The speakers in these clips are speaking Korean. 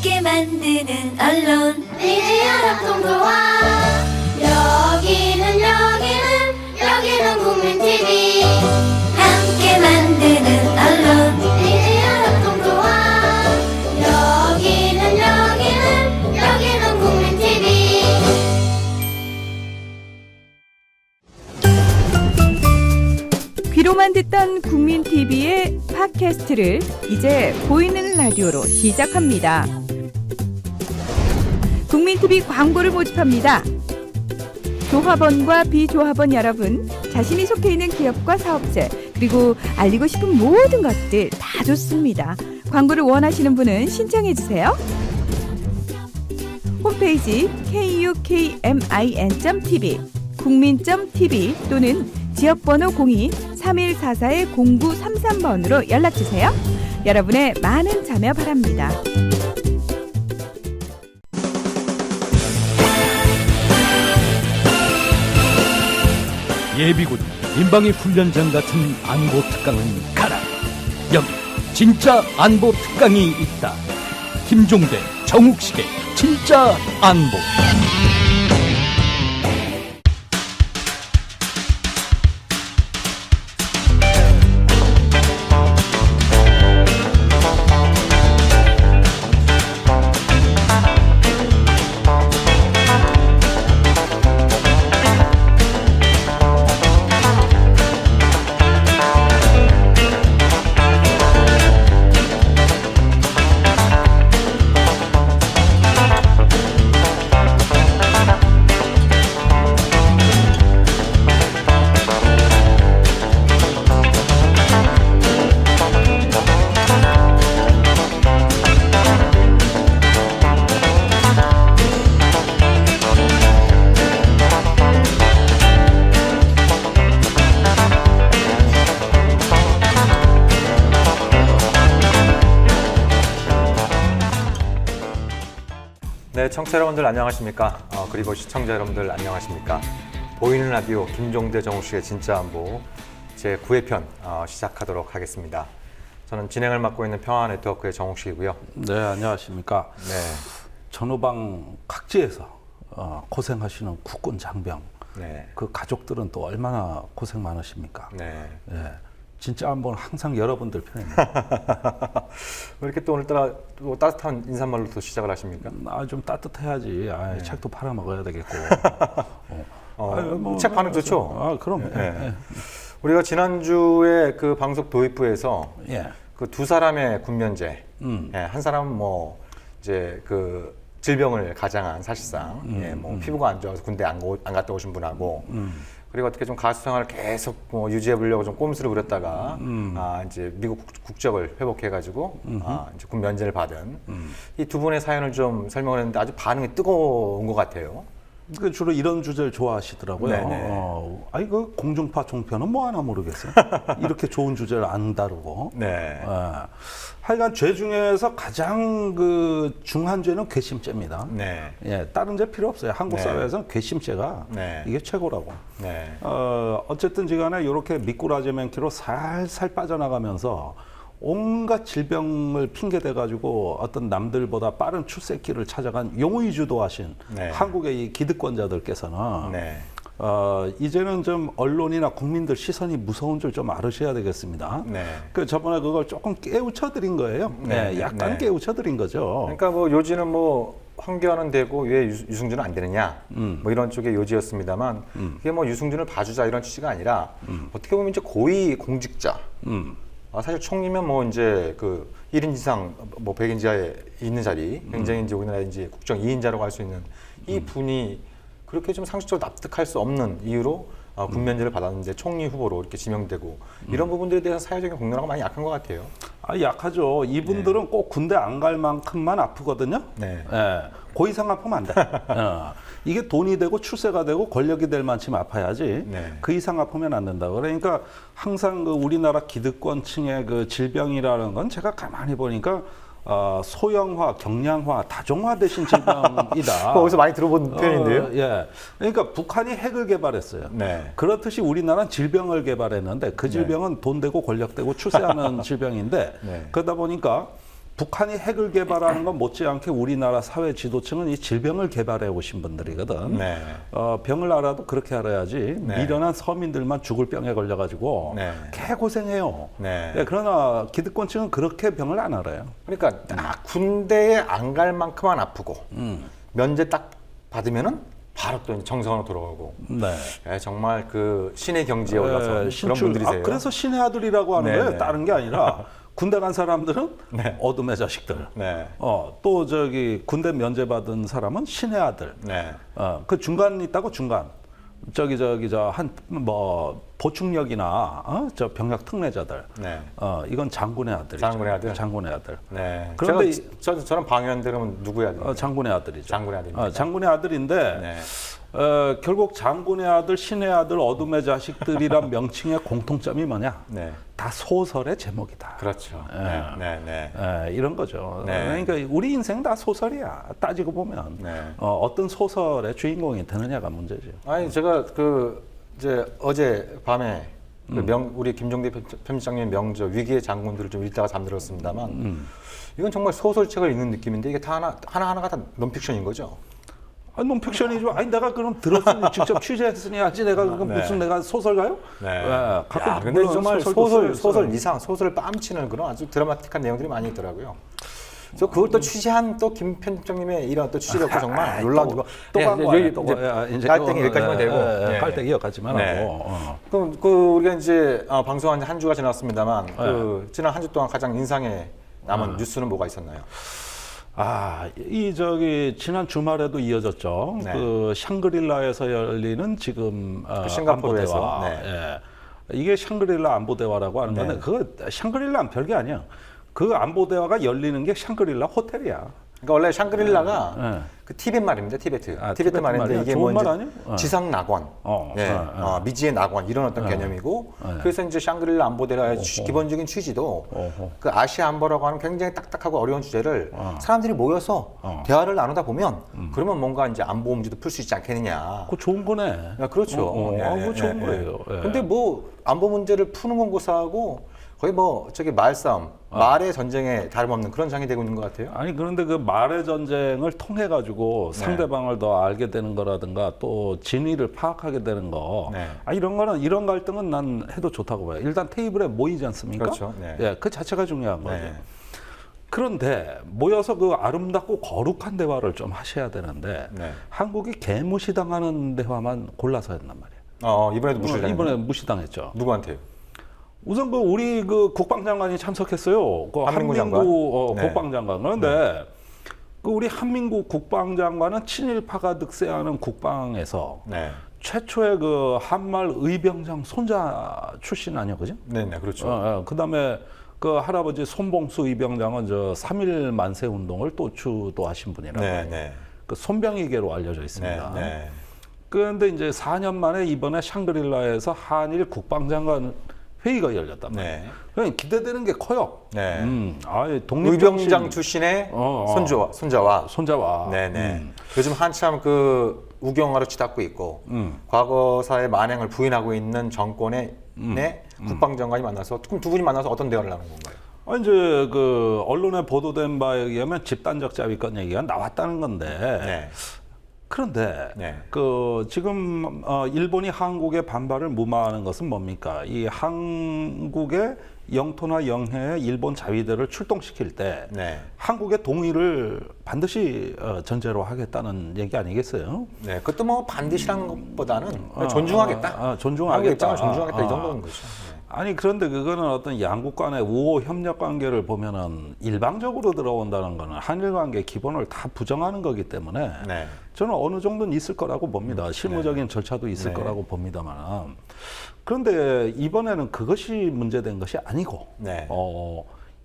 함께 만드는 언론 미디어 협동조합. 여기는 국민TV. 함께 만드는 언론 미디어 협동조합. 여기는 국민TV. 귀로만 듣던 국민TV의 팟캐스트를 이제 보이는 라디오로 시작합니다. 국민TV 광고를 모집합니다. 조합원과 비조합원 여러분, 자신이 속해 있는 기업과 사업체, 그리고 알리고 싶은 모든 것들 다 좋습니다. 광고를 원하시는 분은 신청해주세요. 홈페이지 kukmin.tv, 국민.tv 또는 지역번호 02-3144-0933번으로 연락주세요. 여러분의 많은 참여 바랍니다. 예비군, 민방위 훈련장 같은 안보 특강은 가라. 여기 진짜 안보 특강이 있다. 김종대, 정욱식의 진짜 안보. 네, 청취자 여러분들 안녕하십니까? 그리고 시청자 여러분들 안녕하십니까? 보이는 라디오 김종대 정욱식의 진짜 안보 제9회 편 시작하도록 하겠습니다. 저는 진행을 맡고 있는 평화네트워크의 정욱식이고요. 네, 안녕하십니까? 네, 전후방 각지에서 고생하시는 국군 장병, 네, 그 가족들은 또 얼마나 고생 많으십니까? 네. 네, 진짜 한번 항상 여러분들 편입니다. 왜 이렇게 또 오늘따라 또 따뜻한 인사말로 또 시작을 하십니까? 좀 따뜻해야지. 책도 팔아먹어야 되겠고. 책 반응 좋죠? 그럼. 네. 네. 우리가 지난주에 그 방송 도입부에서 예. 그 두 사람의 군면제, 음. 예, 한 사람은 뭐 이제 그 질병을 가장한 사실상 뭐 피부가 안 좋아서 군대 안 갔다 오신 분하고 그리고 어떻게 좀 가수 생활을 계속 뭐 유지해 보려고 좀 꼼수를 부렸다가 이제 미국 국적을 회복해가지고 이제 군 면제를 받은 이 두 분의 사연을 좀 설명을 했는데 아주 반응이 뜨거운 것 같아요. 주로 이런 주제를 좋아하시더라고요. 네네. 그 공중파 종편은 뭐 하나 모르겠어요. 이렇게 좋은 주제를 안 다루고. 네. 하여간 죄 중에서 가장 그 중한 죄는 괘씸죄입니다. 네. 예, 다른 죄 필요 없어요. 한국 네. 사회에서는 괘씸죄가 네. 이게 최고라고. 네. 어쨌든지간에 이렇게 미꾸라지맨키로 살살 빠져나가면서 온갖 질병을 핑계대 가지고 어떤 남들보다 빠른 출세길을 찾아간 용의주도하신 네. 한국의 이 기득권자들께서는 네. 이제는 좀 언론이나 국민들 시선이 무서운 줄 좀 알으셔야 되겠습니다. 네. 그 저번에 그걸 조금 깨우쳐드린 거예요. 네, 약간 네. 깨우쳐드린 거죠. 그러니까 뭐 요지는 뭐 황교안은 되고 왜 유승준은 안 되느냐 뭐 이런 쪽의 요지였습니다만 그게 뭐 유승준을 봐주자 이런 취지가 아니라 어떻게 보면 이제 고위 공직자 사실 총리면 뭐 이제 그 1인 이상 뭐 100인 지하에 있는 자리 굉장히 이제 우리나라 이제 국정 2인자라고 할 수 있는 이 분이 그렇게 좀 상식적으로 납득할 수 없는 이유로 군면제를 받았는데 총리 후보로 이렇게 지명되고 이런 부분들에 대해서 사회적인 공론화가 많이 약한 것 같아요. 약하죠. 이분들은 꼭 군대 안 갈 만큼만 아프거든요. 네. 예, 그 이상 아프면 안 돼. 이게 돈이 되고 출세가 되고 권력이 될 만큼 아파야지. 네. 그 이상 아프면 안 된다. 그러니까 항상 그 우리나라 기득권층의 그 질병이라는 건 제가 가만히 보니까 소형화, 경량화, 다종화 대신 질병이다. 어디서 많이 들어본 표현인데요. 예. 그러니까 북한이 핵을 개발했어요. 네. 그렇듯이 우리나라는 질병을 개발했는데 그 질병은 돈 되고 권력 되고 출세하는 질병인데 네. 그러다 보니까 북한이 핵을 개발하는 건 못지않게 우리나라 사회 지도층은 이 질병을 개발해 오신 분들이거든. 네. 병을 알아도 그렇게 알아야지. 네. 미련한 서민들만 죽을 병에 걸려가지고 네. 개고생해요. 네. 그러나 기득권층은 그렇게 병을 안 알아요. 그러니까 딱 군대에 안 갈 만큼만 아프고 면제 딱 받으면은 바로 또 이제 정상으로 돌아오고. 네. 예, 정말 그 신의 경지에 올라서 그런 신출. 분들이세요. 그래서 신의 아들이라고 하는 네, 거예요. 네. 다른 게 아니라 군대 간 사람들은 네. 어둠의 자식들. 네. 또 저기 군대 면제 받은 사람은 신의 아들. 네. 그 중간 있다고 중간. 한 뭐 보충력이나 저 병력 특례자들. 네. 이건 장군의 아들이죠. 장군의 아들? 장군의 아들. 네. 그런데 저는 방위원들 그러면 누구의 아들? 장군의 아들이죠. 장군의 아들입니다. 장군의 아들인데 네. 결국 장군의 아들, 신의 아들, 어둠의 자식들이란 명칭의 공통점이 뭐냐? 네. 다 소설의 제목이다. 그렇죠. 예. 네. 이런 거죠. 네. 그러니까 우리 인생 다 소설이야. 따지고 보면 네. 어떤 소설의 주인공이 되느냐가 문제죠. 아니 제가 이제 어제 밤에 우리 김종대 편집장님 명저 위기의 장군들을 좀 읽다가 잠들었습니다만 이건 정말 소설책을 읽는 느낌인데 이게 다 하나하나가 다 논픽션인 거죠. 논픽션이죠. 아니 내가 그럼 들었으니 직접 취재했으니 하지 내가 그럼 네. 무슨 내가 소설가요? 네. 가끔 근데 물론 정말 소설도 소설 써요. 이상 소설을 뺨치는 그런 아주 드라마틱한 내용들이 많이 있더라고요. 그래서 그걸 또 취재한 또 김 편집장님의 이런 또 취재력도 정말 놀라운 거. 또 여기 또 이제 깔땡이 여기까지만 되고. 깔땡이 여기까지만 네. 하고. 그럼 우리가 이제 방송한 지 한 주가 지났습니다만 지난 한 주 동안 가장 인상에 남은 뉴스는 뭐가 있었나요? 지난 주말에도 이어졌죠. 네. 그 샹그릴라에서 열리는 지금 싱가포르에서, 안보대화. 네. 예. 이게 샹그릴라 안보대화라고 하는 건데 네. 그거 샹그릴라는 별게 아니야. 그 안보대화가 열리는 게 샹그릴라 호텔이야. 그러니까 원래 샹그릴라가 네. 그 티벳 말입니다. 티베트. 아, 티베트 티베트 말인데 말이야? 이게 좋은 뭐 말 이제 아니에요? 지상 낙원, 미지의 낙원 이런 어떤 개념이고 그래서 이제 샹그릴라 안보대화의 기본적인 취지도 그 아시아 안보라고 하는 굉장히 딱딱하고 어려운 주제를 사람들이 모여서 대화를 나누다 보면 그러면 뭔가 이제 안보 문제도 풀 수 있지 않겠느냐. 그거 좋은 거네. 그렇죠. 그거 좋은 거예요. 예. 근데 뭐 안보 문제를 푸는 것하고 거의 뭐 말싸움, 말의 전쟁에 다름없는 그런 장이 되고 있는 것 같아요. 아니 그런데 그 말의 전쟁을 통해 가지고 상대방을 더 알게 되는 거라든가 또 진위를 파악하게 되는 거. 네. 이런 갈등은 난 해도 좋다고 봐요. 일단 테이블에 모이지 않습니까? 그렇죠. 네. 예, 그 자체가 중요한 거죠. 네. 그런데 모여서 그 아름답고 거룩한 대화를 좀 하셔야 되는데 네. 한국이 개무시당하는 대화만 골라서 했단 말이에요. 이번에도 무시를 이번에 무시당했죠. 누구한테요? 우선 우리 국방장관이 참석했어요. 한민구 장관? 한민구 네. 국방장관. 그런데 우리 한민구 국방장관은 친일파가 득세하는 국방에서 네. 최초의 한말 의병장 손자 출신 아니야, 그죠? 네, 그렇죠. 그다음에 그 할아버지 손봉수 의병장은 3.1 만세 운동을 또 주도하신 분이라고. 네. 그 손병희계로 알려져 있습니다. 네. 그런데 이제 4년 만에 이번에 샹그릴라에서 한일 국방장관 회의가 열렸단 말이에요. 네. 기대되는 게 커요. 네. 독립정신 의병장 출신의 손자와. 네네. 요즘 한참 우경화로 치닫고 있고 과거사의 만행을 부인하고 있는 정권의 국방장관이 만나서 그럼 두 분이 만나서 어떤 대화를 나눈 건가요? 이제 언론에 보도된 바에 의하면 집단적 자위권 얘기가 나왔다는 건데. 네. 그런데 네. 지금 일본이 한국의 반발을 무마하는 것은 뭡니까? 이 한국의 영토나 영해에 일본 자위대를 출동시킬 때 한국의 동의를 반드시 전제로 하겠다는 얘기 아니겠어요? 네, 그것도 뭐 반드시라는 것보다는 존중하겠다. 존중하겠다. 한국 입장을 존중하겠다 이 정도인 거죠. 아니 그런데 그거는 어떤 양국 간의 우호 협력 관계를 보면은 일방적으로 들어온다는 거는 한일 관계 기본을 다 부정하는 거기 때문에 저는 어느 정도는 있을 거라고 봅니다. 실무적인 절차도 있을 거라고 봅니다만 그런데 이번에는 그것이 문제된 것이 아니고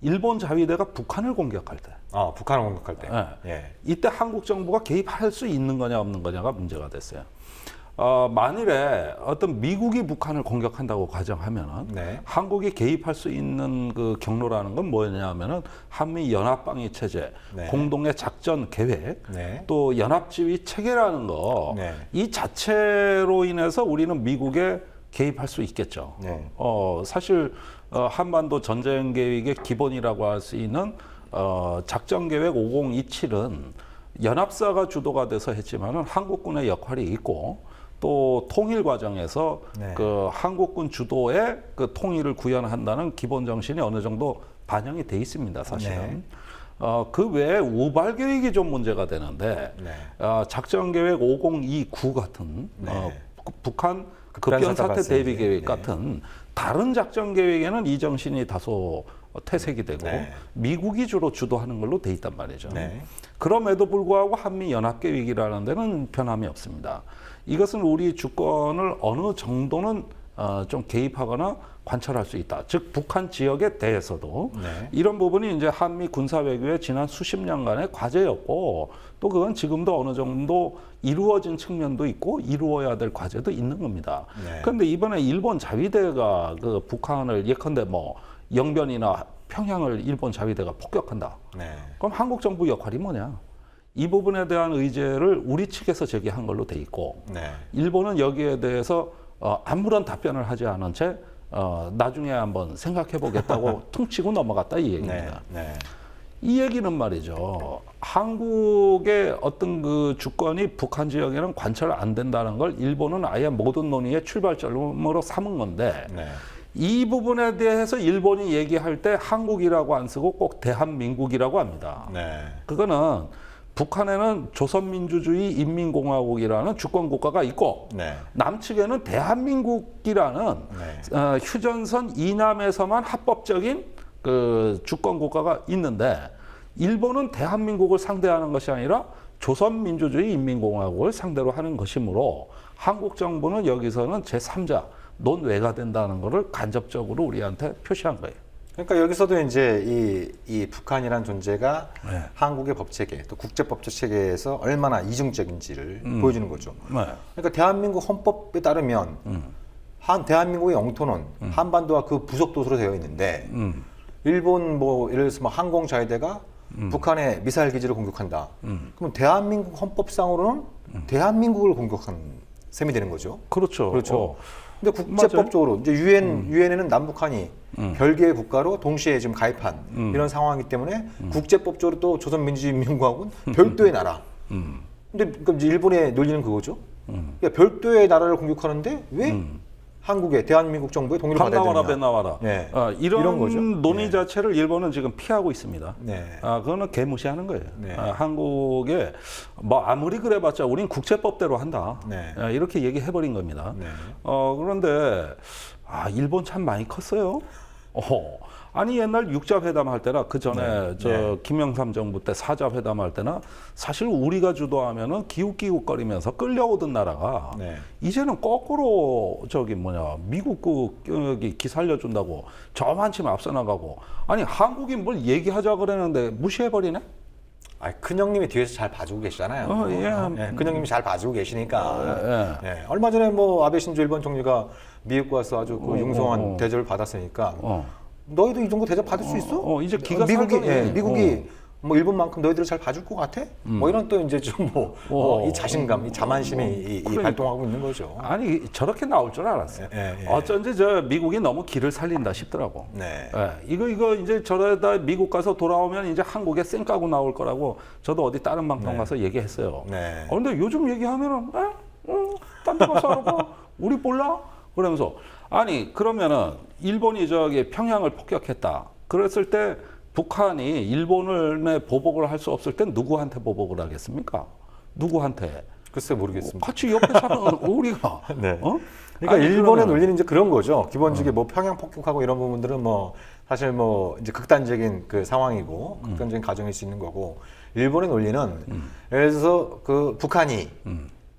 일본 자위대가 북한을 공격할 때 북한을 공격할 때 이때 한국 정부가 개입할 수 있는 거냐 없는 거냐가 문제가 됐어요. 만일에 어떤 미국이 북한을 공격한다고 가정하면은 한국이 개입할 수 있는 그 경로라는 건 뭐냐면은 한미 연합방위 체제, 공동의 작전 계획, 또 연합지휘 체계라는 거 이 자체로 인해서 우리는 미국에 개입할 수 있겠죠. 사실 한반도 전쟁 계획의 기본이라고 할 수 있는 작전계획 5027은 연합사가 주도가 돼서 했지만은 한국군의 역할이 있고 또 통일 과정에서 네. 그 한국군 주도의 그 통일을 구현한다는 기본 정신이 어느 정도 반영이 돼 있습니다, 사실은. 네. 그 외에 우발 계획이 좀 문제가 되는데 네. 작전계획 5029 같은 네. 북한 급변 급변사태 사태 대비 발생. 계획 네. 같은 다른 작전 계획에는 이 정신이 다소 퇴색이 되고 네. 미국이 주로 주도하는 걸로 돼 있단 말이죠. 네. 그럼에도 불구하고 한미 연합 계획이라는 데는 변함이 없습니다. 이것은 우리 주권을 어느 정도는 좀 개입하거나 관찰할 수 있다. 즉 북한 지역에 대해서도 네. 이런 부분이 이제 한미 군사 외교의 지난 수십 년간의 과제였고 또 그건 지금도 어느 정도 이루어진 측면도 있고 이루어야 될 과제도 있는 겁니다. 네. 그런데 이번에 일본 자위대가 그 북한을 예컨대 뭐 영변이나 평양을 일본 자위대가 폭격한다. 네. 그럼 한국 정부 역할이 뭐냐? 이 부분에 대한 의제를 우리 측에서 제기한 걸로 돼 있고 네. 일본은 여기에 대해서 아무런 답변을 하지 않은 채 나중에 한번 생각해 보겠다고 퉁치고 넘어갔다 이 네. 얘기입니다. 네. 이 얘기는 말이죠. 한국의 어떤 그 주권이 북한 지역에는 관찰 안 된다는 걸 일본은 아예 모든 논의의 출발점으로 삼은 건데 네. 이 부분에 대해서 일본이 얘기할 때 한국이라고 안 쓰고 꼭 대한민국이라고 합니다. 네. 그거는 북한에는 조선민주주의 인민공화국이라는 주권국가가 있고 네. 남측에는 대한민국이라는 네. 휴전선 이남에서만 합법적인 그 주권국가가 있는데 일본은 대한민국을 상대하는 것이 아니라 조선민주주의 인민공화국을 상대로 하는 것이므로 한국 정부는 여기서는 제3자 논외가 된다는 것을 간접적으로 우리한테 표시한 거예요. 그러니까 여기서도 이제 이 북한이란 존재가 네. 한국의 법 체계 또 국제법적 체계에서 얼마나 이중적인지를 보여주는 거죠. 네. 그러니까 대한민국 헌법에 따르면 대한민국의 영토는 한반도와 그 부속 도서로 되어 있는데 일본 뭐 예를 들어서 뭐 항공 자위대가 북한의 미사일 기지를 공격한다. 그럼 대한민국 헌법상으로는 대한민국을 공격한 셈이 되는 거죠. 그렇죠. 그렇죠. 근데 국제법적으로 이제 유엔에는 남북한이 별개의 국가로 동시에 지금 가입한 이런 상황이기 때문에 국제법적으로 또 조선민주주의인민공화국은 별도의 나라. 근데 그러니까 이제 일본의 논리는 그거죠. 그러니까 별도의 나라를 공격하는데 왜 한국의 대한민국 정부의 동의를 받아야 되느냐. 배 나와라. 네. 이런 거죠. 논의 네. 자체를 일본은 지금 피하고 있습니다. 네. 그거는 개무시하는 거예요. 네. 한국에 뭐 아무리 그래봤자 우린 국제법대로 한다. 네. 이렇게 얘기해버린 겁니다. 네. 그런데 일본 참 많이 컸어요. 아니 옛날 육자 회담 할 때나 그 전에 네. 김영삼 정부 때 사자 회담 할 때나 사실 우리가 주도하면은 기웃기웃거리면서 끌려오던 나라가 네. 이제는 거꾸로 미국 여기 기 살려준다고 저만치면 앞서 나가고 아니 한국이 뭘 얘기하자 그랬는데 무시해버리네? 큰 형님이 뒤에서 잘 봐주고 계시잖아요. 예. 큰 형님이 잘 봐주고 계시니까. 예. 얼마 전에 뭐 아베 신조 일본 총리가 미국 가서 아주 그 융성한 대접을 받았으니까 너희도 이 정도 대접 받을 수 있어? 이제 기가 미국이 살더니. 미국이 뭐 일본만큼 너희들을 잘 봐줄 것 같아? 뭐 이런 또 이제 좀 이 자신감, 이 자만심이 이 발동하고 있는 거죠. 아니 저렇게 나올 줄 알았어요. 예. 어쩐지 미국이 너무 기를 살린다 싶더라고. 네. 이거 이제 저러다 미국 가서 돌아오면 이제 한국에 쌩 까고 나올 거라고 저도 어디 다른 방송 가서 얘기했어요. 네. 근데 요즘 얘기하면은 딴 데 가서 하라고 우리 몰라? 그러면서 아니 그러면은 일본이 평양을 폭격했다. 그랬을 때 북한이 일본을 보복을 할 수 없을 땐 누구한테 보복을 하겠습니까? 누구한테? 글쎄 모르겠습니다. 같이 옆에 사는 우리가. 네. 어? 그러니까 아니, 일본의 그러면- 논리는 이제 그런 거죠. 기본적인 뭐 평양 폭격하고 이런 부분들은 뭐 사실 뭐 이제 극단적인 그 상황이고 극단적인 가정일 수 있는 거고 일본의 논리는 예를 들어서 그 북한이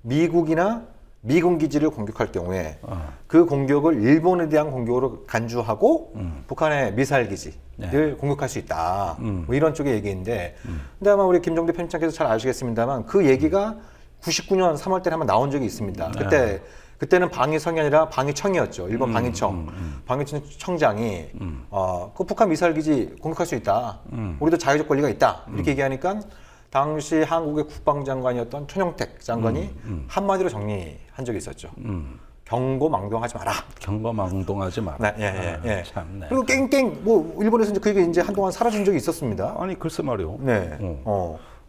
미국이나 미군 기지를 공격할 경우에 그 공격을 일본에 대한 공격으로 간주하고 북한의 미사일 기지를 공격할 수 있다. 뭐 이런 쪽의 얘기인데 근데 아마 우리 김종대 편집장께서 잘 아시겠습니다만 그 얘기가 99년 3월 달에 한번 나온 적이 있습니다. 그때는 방위성이 아니라 방위청이었죠. 일본 방위청. 방위청장이 그 북한 미사일 기지 공격할 수 있다. 우리도 자유적 권리가 있다. 이렇게 얘기하니까 당시 한국의 국방장관이었던 천용택 장관이 한마디로 정리한 적이 있었죠. 경고망동하지 마라. 경거망동하지 마라. 네, 예, 예. 참, 네. 그리고 깽깽 뭐 일본에서 이제 그게 이제 한동안 사라진 적이 있었습니다. 아니 글쎄 말이요. 네.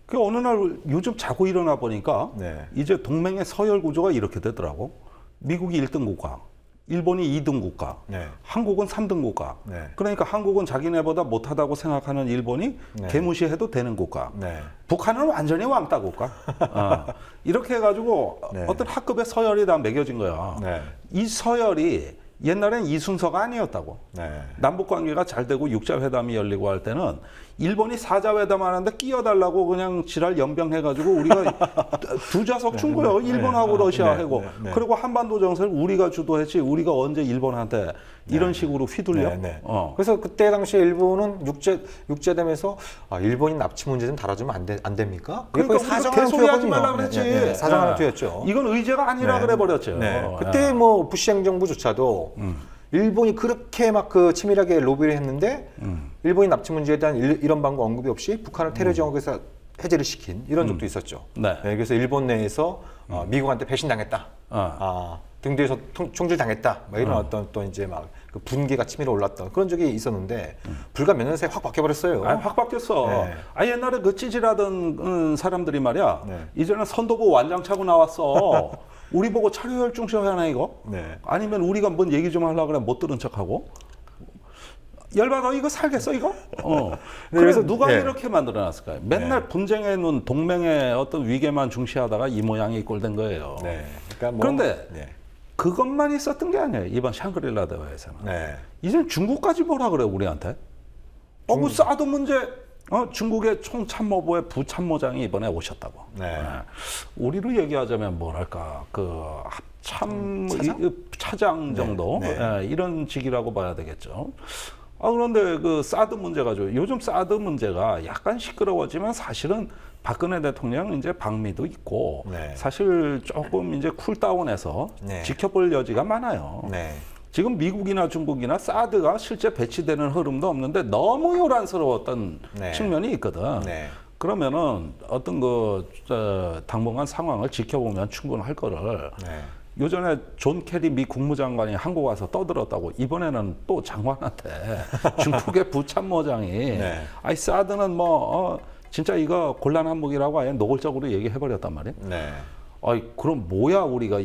그 어느 날 요즘 자고 일어나 보니까 네. 이제 동맹의 서열 구조가 이렇게 되더라고. 미국이 1등 국가, 일본이 2등 국가, 네. 한국은 3등 국가. 네. 그러니까 한국은 자기네보다 못하다고 생각하는 일본이 네. 개무시해도 되는 국가. 네. 북한은 완전히 왕따 국가. 이렇게 해가지고 네. 어떤 학급의 서열이 다 매겨진 거야. 네. 이 서열이 옛날엔 이 순서가 아니었다고. 네. 남북 관계가 잘 되고 육자회담이 열리고 할 때는 일본이 사자회담 하는데 끼어달라고 그냥 지랄 연병해가지고 우리가 두 좌석 준 거예요. 일본하고 러시아하고. 그리고 한반도 정세를 우리가 주도했지. 우리가 언제 일본한테 이런 식으로 휘둘려. 그래서 그때 당시에 일본은 육제되면서 일본이 납치 문제 좀 다뤄주면 안 됩니까? 그러니까 우리가 개소리하지 말라 그랬지. 사정하는 투였죠. 이건 의제가 아니라 그래 버렸죠. 네. 그때 뭐 부시 행정부조차도 일본이 그렇게 막 그 치밀하게 로비를 했는데 일본이 납치 문제에 대한 이런 방법 언급이 없이 북한을 테러 지역에서 해제를 시킨 이런 적도 있었죠. 네. 그래서 일본 내에서 미국한테 배신당했다. 등 뒤에서 총질당했다. 뭐 이런 어떤 또 이제 막 그 분기가 치밀어 올랐던 그런 적이 있었는데 불과 몇 년 사이에 확 바뀌어버렸어요. 확 바뀌었어. 네. 옛날에 그 찌질하던 사람들이 말이야. 네. 이제는 선도부 완장 차고 나왔어. 우리 보고 차려열중시하나 이거? 네. 아니면 우리가 뭔 얘기 좀 하려고 그래 못 들은 척하고? 열받아 이거 살겠어 이거? 그래서 누가 네. 이렇게 만들어놨을까요? 맨날 분쟁해 놓은 동맹의 어떤 위계만 중시하다가 이 모양이 꼴된 거예요. 네. 그러니까 뭐, 그런데 네. 그것만 있었던 게 아니에요. 이번 샹그릴라 대화에서는. 네. 이젠 중국까지 뭐라 그래 우리한테? 그 사드 문제 중국의 총참모부의 부참모장이 이번에 오셨다고. 네. 우리로 얘기하자면 뭐랄까 그 합참 차장 정도 네. 이런 직이라고 봐야 되겠죠. 그런데 그 사드 문제 가지고 요즘 사드 문제가 약간 시끄러워지만 사실은 박근혜 대통령 이제 방미도 있고 네. 사실 조금 이제 쿨다운해서 네. 지켜볼 여지가 많아요. 네. 지금 미국이나 중국이나 사드가 실제 배치되는 흐름도 없는데 너무 요란스러웠던 네. 측면이 있거든. 네. 그러면은 어떤 당분간 상황을 지켜보면 충분할 거를 네. 요전에 존 캐리 미 국무장관이 한국 와서 떠들었다고 이번에는 또 장관한테 중국의 부참모장이 네. 사드는 뭐 진짜 이거 곤란한 무기라고 아예 노골적으로 얘기해버렸단 말이에요. 네. 그럼 뭐야 우리가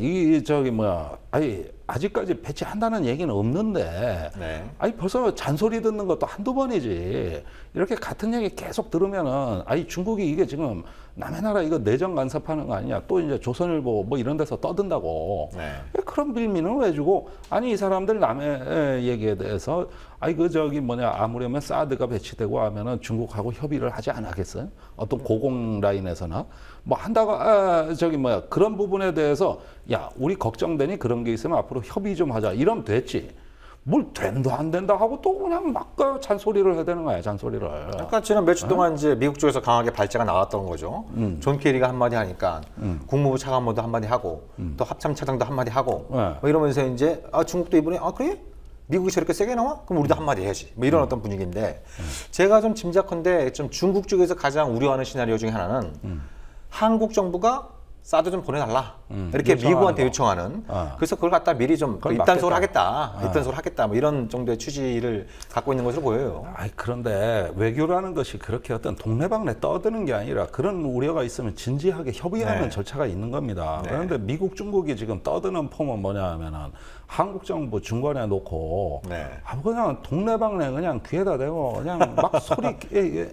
아직까지 배치한다는 얘기는 없는데 네. 벌써 잔소리 듣는 것도 한두 번이지 이렇게 같은 얘기 계속 들으면은 중국이 이게 지금 남의 나라 이거 내정 간섭하는 거 아니냐 또 이제 조선일보 뭐 이런 데서 떠든다고 네. 그런 빌미는 왜 주고 이 사람들 남의 얘기에 대해서 아무려면 사드가 배치되고 하면은 중국하고 협의를 하지 않겠어요? 어떤 고공 라인에서나 뭐 한다가 그런 부분에 대해서 우리 걱정되니 그런 게 있으면 앞으로 협의 좀 하자 이러면 됐지. 뭘 된다 안 된다 하고 또 그냥 막 잔소리를 해야 되는 거야 잔소리를. 그러니까 지난 며칠 동안 이제 미국 쪽에서 강하게 발제가 나왔던 거죠. 존 케리가 한마디 하니까 국무부 차관모도 한마디 하고 또 합참차장도 한마디 하고 뭐 이러면서 이제 중국도 이번에 그래? 미국이 저렇게 세게 나와? 그럼 우리도 한마디 해야지. 뭐 이런 어떤 분위기인데 제가 좀 짐작컨대 좀 중국 쪽에서 가장 우려하는 시나리오 중에 하나는 한국 정부가 사드 좀 보내달라 이렇게 미국한테 요청하는 그래서 그걸 갖다 미리 좀 입단속을 하겠다 뭐 이런 정도의 취지를 갖고 있는 것으로 보여요. 그런데 외교라는 것이 그렇게 어떤 동네방네 떠드는 게 아니라 그런 우려가 있으면 진지하게 협의하는 절차가 있는 겁니다. 그런데 미국 중국이 지금 떠드는 폼은 뭐냐 하면은 한국 정부 중간에 놓고 그냥 동네방네 그냥 귀에다 대고 그냥 막 소리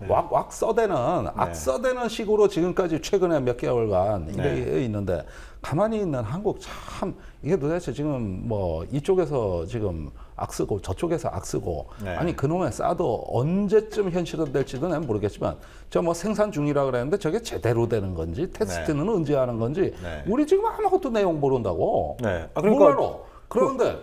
왁 써대는 악써대는 식으로 지금까지 최근에 몇 개월간 이래 있는데 가만히 있는 한국 참 이게 도대체 지금 뭐 이쪽에서 지금 악쓰고 저쪽에서 악쓰고 그놈의 사드 언제쯤 현실화될지도 난 모르겠지만 뭐 생산 중이라 그랬는데 저게 제대로 되는 건지 테스트는 언제 하는 건지 우리 지금 아무것도 내용 모른다고. 몰라로. 그런데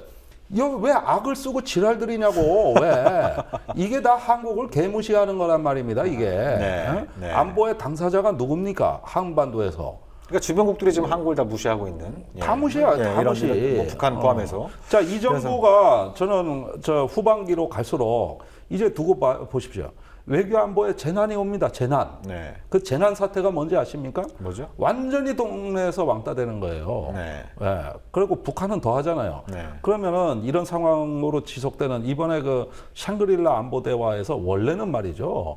왜 악을 쓰고 지랄들이냐고. 왜 이게 다 한국을 개무시하는 거란 말입니다. 이게 안보의 당사자가 누굽니까 한반도에서. 그러니까 주변국들이 지금 한국을 다 무시하고 있는. 다 무시해요. 다 무시. 뭐 북한 포함해서. 자, 이 정부가 저는 후반기로 갈수록 이제 두고 보십시오. 외교 안보에 재난이 옵니다. 재난. 네. 그 재난 사태가 뭔지 아십니까? 뭐죠? 완전히 동네에서 왕따 되는 거예요. 네. 예. 그리고 북한은 더 하잖아요. 네. 그러면은 이런 상황으로 지속되는 이번에 그 샹그릴라 안보 대화에서 원래는 말이죠.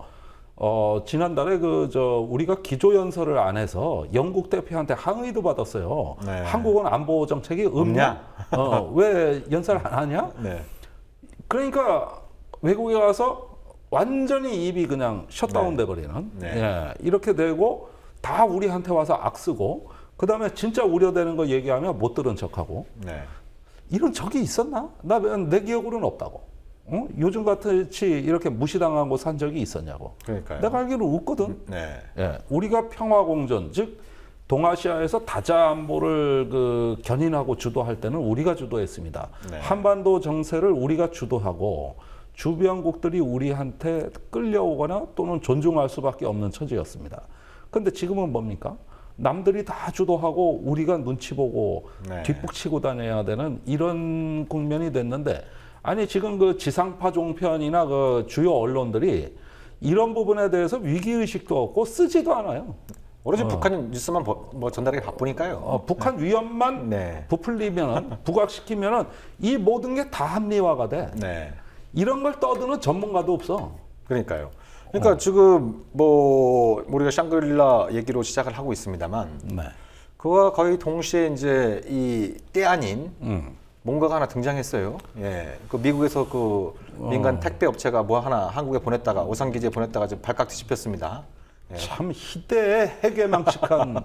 지난달에 우리가 기조연설을 안 해서 영국 대표한테 항의도 받았어요. 네. 한국은 안보 정책이 없냐? 왜 연설 안 하냐? 네. 그러니까 외국에 가서 완전히 입이 그냥 셧다운 네. 돼버리는. 네. 예, 이렇게 되고 다 우리한테 와서 악쓰고 그다음에 진짜 우려되는 거 얘기하면 못 들은 척하고 네. 이런 적이 있었나? 내 기억으로는 없다고. 요즘 같이 이렇게 무시당하고 산 적이 있었냐고. 그러니까요. 내가 알기로 없거든. 네. 예, 우리가 평화공전, 즉 동아시아에서 다자 안보를 견인하고 주도할 때는 우리가 주도했습니다. 네. 한반도 정세를 우리가 주도하고 주변국들이 우리한테 끌려오거나 또는 존중할 수밖에 없는 처지였습니다. 그런데 지금은 뭡니까? 남들이 다 주도하고 우리가 눈치 보고 네. 뒷북치고 다녀야 되는 이런 국면이 됐는데, 아니 지금 그 지상파 종편이나 그 주요 언론들이 이런 부분에 대해서 위기의식도 없고 쓰지도 않아요. 오로지 북한 뉴스만 전달하기 바쁘니까요. 북한 위협만 네. 부풀리면 부각시키면은 이 모든 게 다 합리화가 돼. 네. 이런 걸 떠드는 전문가도 없어. 그러니까요. 그러니까 지금 우리가 샹그릴라 얘기로 시작을 하고 있습니다만 네. 그와 거의 동시에 이제 이 때 아닌 뭔가가 하나 등장했어요. 예. 그 미국에서 그 민간 택배 업체가 뭐 하나 한국에 보냈다가 오산기지에 보냈다가 지금 발칵 뒤집혔습니다. 예. 참 희대의 해괴망측한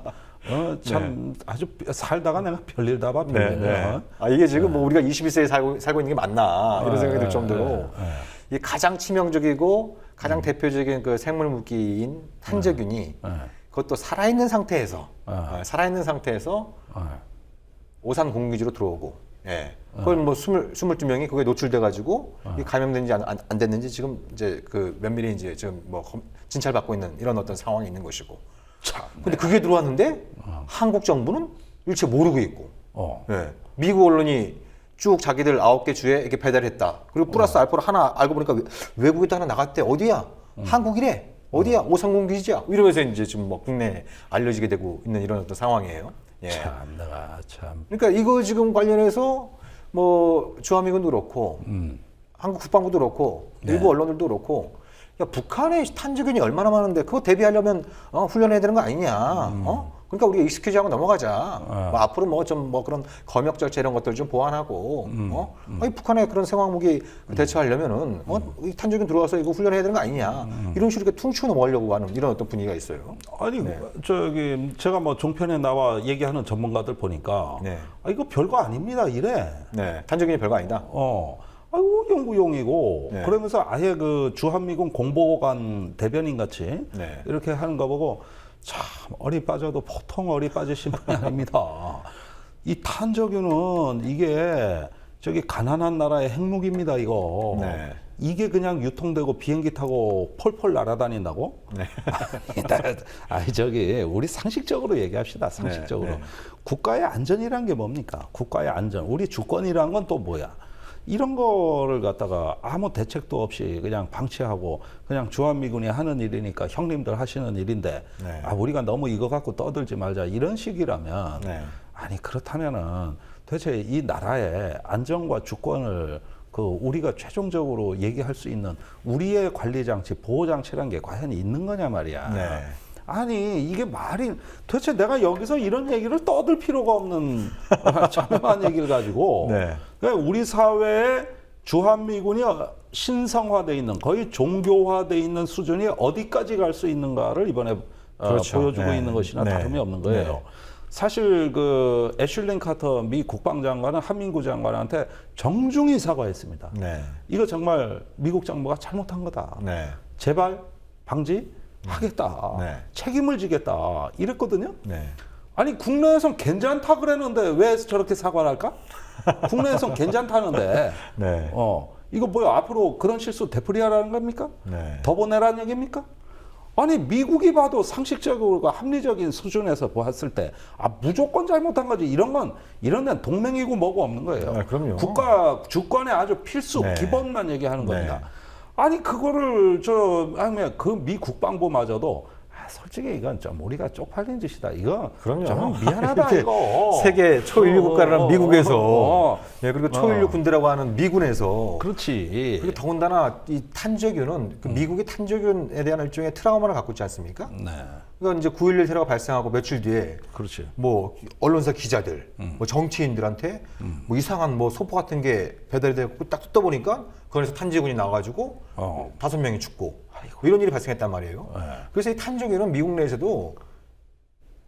참 네. 아주 살다가 내가 별일 다 봐. 네, 네. 이게 지금 우리가 21세기에 살고 있는 게 맞나 이런 생각이 들 정도로 이 가장 치명적이고 가장 대표적인 그 생물 무기인 탄저균이 그것도 살아있는 상태에서 오산 공기지로 들어오고, 예. 그걸 뭐 22명이 그게 노출돼가지고 이 감염된지 안 됐는지 지금 이제 그 면밀히 이제 지금 뭐 진찰받고 있는 이런 어떤 상황이 있는 것이고. 근데 그게 들어왔는데 한국 정부는 일체 모르고 있고, 예. 미국 언론이 쭉 자기들 9개 주에 이렇게 배달했다. 그리고 플러스 알파로 하나 알고 보니까 외국에도 하나 나갔대. 어디야? 한국이래. 어디야? 오산공기지야. 이러면서 이제 지금 뭐 국내에 알려지게 되고 있는 이런 어떤 상황이에요. 예. 참 내가 참. 그러니까 이거 지금 관련해서 뭐 주한미군도 그렇고 한국 국방부도 그렇고 일부 언론들도 그렇고, 야, 북한의 탄저균이 얼마나 많은데 그거 대비하려면 훈련해야 되는 거 아니냐? 그러니까 우리가 익스큐즈 하고 넘어가자. 뭐 앞으로 뭐 그런 검역 절차 이런 것들 좀 보완하고, 아니, 북한의 그런 생화학 무기 대처하려면은 이 탄저균 들어와서 이거 훈련해야 되는 거 아니냐? 이런 식으로 이렇게 퉁치고 넘어가려고 하는 이런 어떤 분위기가 있어요. 아니 제가 뭐 종편에 나와 얘기하는 전문가들 보니까 네. 이거 별거 아닙니다 이래. 네, 탄저균이 별거 아니다. 아이고 연구용이고 네. 그러면서 아예 그 주한미군 공보관 대변인 같이 네. 이렇게 하는 거 보고 참 어리 빠져도 보통 어리 빠지신 분이 아닙니다. 이 탄저균은 이게 저기 가난한 나라의 핵무기입니다 이거. 네. 이게 그냥 유통되고 비행기 타고 폴폴 날아다닌다고? 네. 아니 저기 우리 상식적으로 얘기합시다. 상식적으로. 네, 네. 국가의 안전이란 게 뭡니까? 국가의 안전. 우리 주권이란 건 또 뭐야? 이런 거를 갖다가 아무 대책도 없이 그냥 방치하고 그냥 주한미군이 하는 일이니까 형님들 하시는 일인데 네. 우리가 너무 이거 갖고 떠들지 말자 이런 식이라면 네. 아니 그렇다면은 도대체 이 나라의 안전과 주권을 우리가 최종적으로 얘기할 수 있는 우리의 관리 장치, 보호 장치란 게 과연 있는 거냐 말이야. 네. 아니 이게 도대체 내가 여기서 이런 얘기를 떠들 필요가 없는 자명한 얘기를 가지고 네. 그러니까 우리 사회에 주한미군이 신성화돼 있는 거의 종교화돼 있는 수준이 어디까지 갈 수 있는가를 이번에 그렇죠. 보여주고 네. 있는 것이나 네. 다름이 없는 거예요. 네. 사실 애슐린 카터 미 국방장관은 한민구 장관한테 정중히 사과했습니다. 네. 이거 정말 미국 정부가 잘못한 거다. 네. 재발 방지 하겠다. 네. 책임을 지겠다. 이랬거든요. 네. 아니 국내에선 괜찮다 그랬는데 왜 저렇게 사과를 할까? 국내에선 괜찮다는데 네. 이거 뭐야 앞으로 그런 실수 되풀이하라는 겁니까? 네. 더 보내라는 얘기입니까? 아니 미국이 봐도 상식적으로 합리적인 수준에서 보았을 때 무조건 잘못한 거지. 이런 데는 동맹이고 뭐고 없는 거예요. 그럼요. 국가 주권의 아주 필수 네. 기본만 얘기하는 겁니다. 아니 그거를 그 미 국방부마저도 솔직히 이건 좀 우리가 쪽팔린 짓이다. 이거 그럼요. 좀 미안하다 이렇게 이거. 세계 초일류 국가라는 미국에서 예, 그리고 초일류 어. 군대라고 하는 미군에서 그렇지. 그리고 더군다나 이 탄저균은 그 미국의 탄저균에 대한 일종의 트라우마를 갖고 있지 않습니까? 네. 그러니까 이제 9.11 테러가 발생하고 며칠 뒤에 그렇지. 뭐 언론사 기자들, 뭐 정치인들한테 뭐 이상한 뭐 소포 같은 게 배달이 되고 딱 뜯다 보니까 거기서 탄저균이 나와가지고 5명이 죽고 뭐 이런 일이 발생했단 말이에요. 네. 그래서 이 탄저균은 미국 내에서도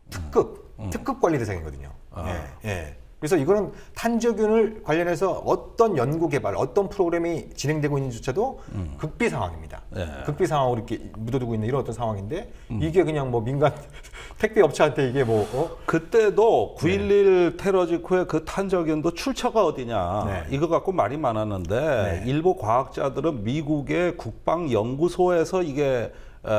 특급 관리 대상이거든요. 예, 예. 그래서 이거는 탄저균을 관련해서 어떤 연구 개발, 어떤 프로그램이 진행되고 있는지조차도 극비 상황입니다. 예. 극비 상황으로 이렇게 묻어두고 있는 이런 어떤 상황인데 이게 그냥 뭐 민간 택배 업체한테 이게 뭐 그때도 9.11 테러 직후에 그 탄저균도 출처가 어디냐 네. 이거 갖고 말이 많았는데 일부 과학자들은 미국의 국방연구소에서 이게